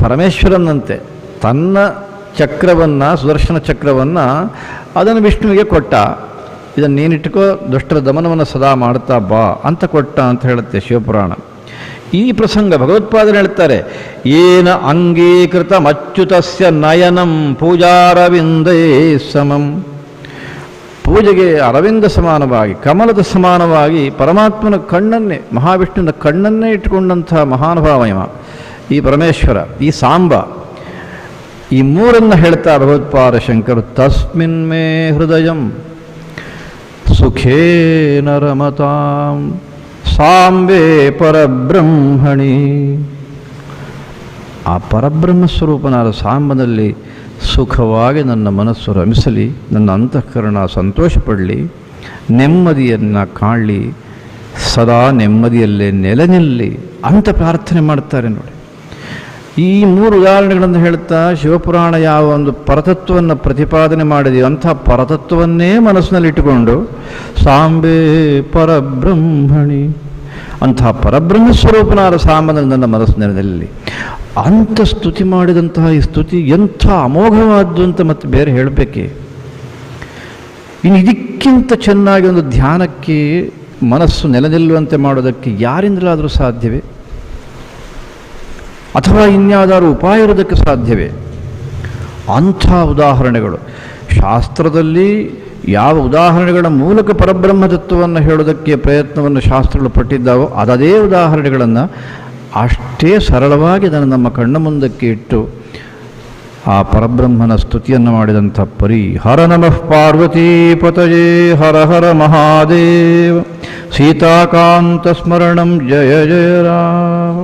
ಪರಮೇಶ್ವರನಂತೆ ತನ್ನ ಚಕ್ರವನ್ನು, ಸುದರ್ಶನ ಚಕ್ರವನ್ನು ಅದನ್ನು ವಿಷ್ಣುವಿಗೆ ಕೊಟ್ಟ. ಇದನ್ನು ನೀನಿಟ್ಟುಕೋ, ದುಷ್ಟರ ದಮನವನ್ನು ಸದಾ ಮಾಡ್ತಾ ಬಾ ಅಂತ ಕೊಟ್ಟ ಅಂತ ಹೇಳುತ್ತೆ ಶಿವಪುರಾಣ. ಈ ಪ್ರಸಂಗ ಭಗವತ್ಪಾದರು ಹೇಳ್ತಾರೆ, ಏನ ಅಂಗೀಕೃತ ಅಚ್ಯುತಸ್ಯ ನಯನಂ ಪೂಜಾರವಿಂದೇ ಸಮಂ. ಪೂಜೆಗೆ ಅರವಿಂದ ಸಮಾನವಾಗಿ, ಕಮಲದ ಸಮಾನವಾಗಿ ಪರಮಾತ್ಮನ ಕಣ್ಣನ್ನೇ, ಮಹಾವಿಷ್ಣುವಿನ ಕಣ್ಣನ್ನೇ ಇಟ್ಟುಕೊಂಡಂತಹ ಮಹಾನುಭಾವಯಮ ಈ ಪರಮೇಶ್ವರ, ಈ ಸಾಂಬ. ಈ ಮೂರನ್ನು ಹೇಳ್ತಾ ಭಗವತ್ಪಾದ ಶಂಕರು, ತಸ್ಮಿನ್ ಮೇ ಹೃದಯಂ ಸುಖೇನ ರಮತಾಂ ಸಾಂಬೆ ಪರಬ್ರಹ್ಮಣಿ. ಆ ಪರಬ್ರಹ್ಮ ಸ್ವರೂಪನಾದ ಸಾಂಬನಲ್ಲಿ ಸುಖವಾಗಿ ನನ್ನ ಮನಸ್ಸು ರಮಿಸಲಿ, ನನ್ನ ಅಂತಃಕರಣ ಸಂತೋಷಪಡಲಿ, ನೆಮ್ಮದಿಯನ್ನು ಕಾಣಲಿ, ಸದಾ ನೆಮ್ಮದಿಯಲ್ಲೇ ನೆಲೆ ನಿಲ್ಲಿ ಅಂತ ಪ್ರಾರ್ಥನೆ ಮಾಡ್ತಾರೆ ನೋಡಿ. ಈ 3 ಉದಾಹರಣೆಗಳನ್ನು ಹೇಳ್ತಾ ಶಿವಪುರಾಣ ಯಾವ ಒಂದು ಪರತತ್ವವನ್ನು ಪ್ರತಿಪಾದನೆ ಮಾಡಿದೆಯೋ ಅಂಥ ಪರತತ್ವವನ್ನೇ ಮನಸ್ಸಿನಲ್ಲಿಟ್ಟುಕೊಂಡು ಸಾಂಬೆ ಪರಬ್ರಹ್ಮಣಿ, ಅಂತಹ ಪರಬ್ರಹ್ಮ ಸ್ವರೂಪನಾದ ಸಾಂಬನಲ್ಲಿ ನನ್ನ ಮನಸ್ಸಿನಲ್ಲಿ ಅಂತ ಸ್ತುತಿ ಮಾಡಿದಂತಹ ಈ ಸ್ತುತಿ ಎಂಥ ಅಮೋಘವಾದ್ದು ಅಂತ ಮತ್ತೆ ಬೇರೆ ಹೇಳಬೇಕೆ? ಇನ್ನು ಇದಕ್ಕಿಂತ ಚೆನ್ನಾಗಿ ಒಂದು ಧ್ಯಾನಕ್ಕೆ ಮನಸ್ಸು ನೆಲೆ ನಿಲ್ಲುವಂತೆ ಮಾಡೋದಕ್ಕೆ ಯಾರಿಂದಲಾದರೂ ಸಾಧ್ಯವೇ? ಅಥವಾ ಇನ್ಯಾವುದಾದ್ರೂ ಉಪಾಯ ಇರೋದಕ್ಕೆ ಸಾಧ್ಯವೇ? ಅಂಥ ಉದಾಹರಣೆಗಳು ಶಾಸ್ತ್ರದಲ್ಲಿ ಯಾವ ಉದಾಹರಣೆಗಳ ಮೂಲಕ ಪರಬ್ರಹ್ಮ ತತ್ವವನ್ನು ಹೇಳೋದಕ್ಕೆ ಪ್ರಯತ್ನವನ್ನು ಶಾಸ್ತ್ರಗಳು ಪಟ್ಟಿದ್ದಾವೋ ಅದೇ ಉದಾಹರಣೆಗಳನ್ನು ಅಷ್ಟೇ ಸರಳವಾಗಿ ಅದನ್ನು ನಮ್ಮ ಕಣ್ಣ ಮುಂದಕ್ಕೆ ಇಟ್ಟು ಆ ಪರಬ್ರಹ್ಮನ ಸ್ತುತಿಯನ್ನು ಮಾಡಿದಂಥ ಪರಿ. ಹರ ನಮಃ ಪಾರ್ವತೀಪತಯೇ ಹರ ಹರ ಮಹಾದೇವ. ಸೀತಾಕಾಂತ ಸ್ಮರಣಂ ಜಯ ಜಯ ರಾಮ.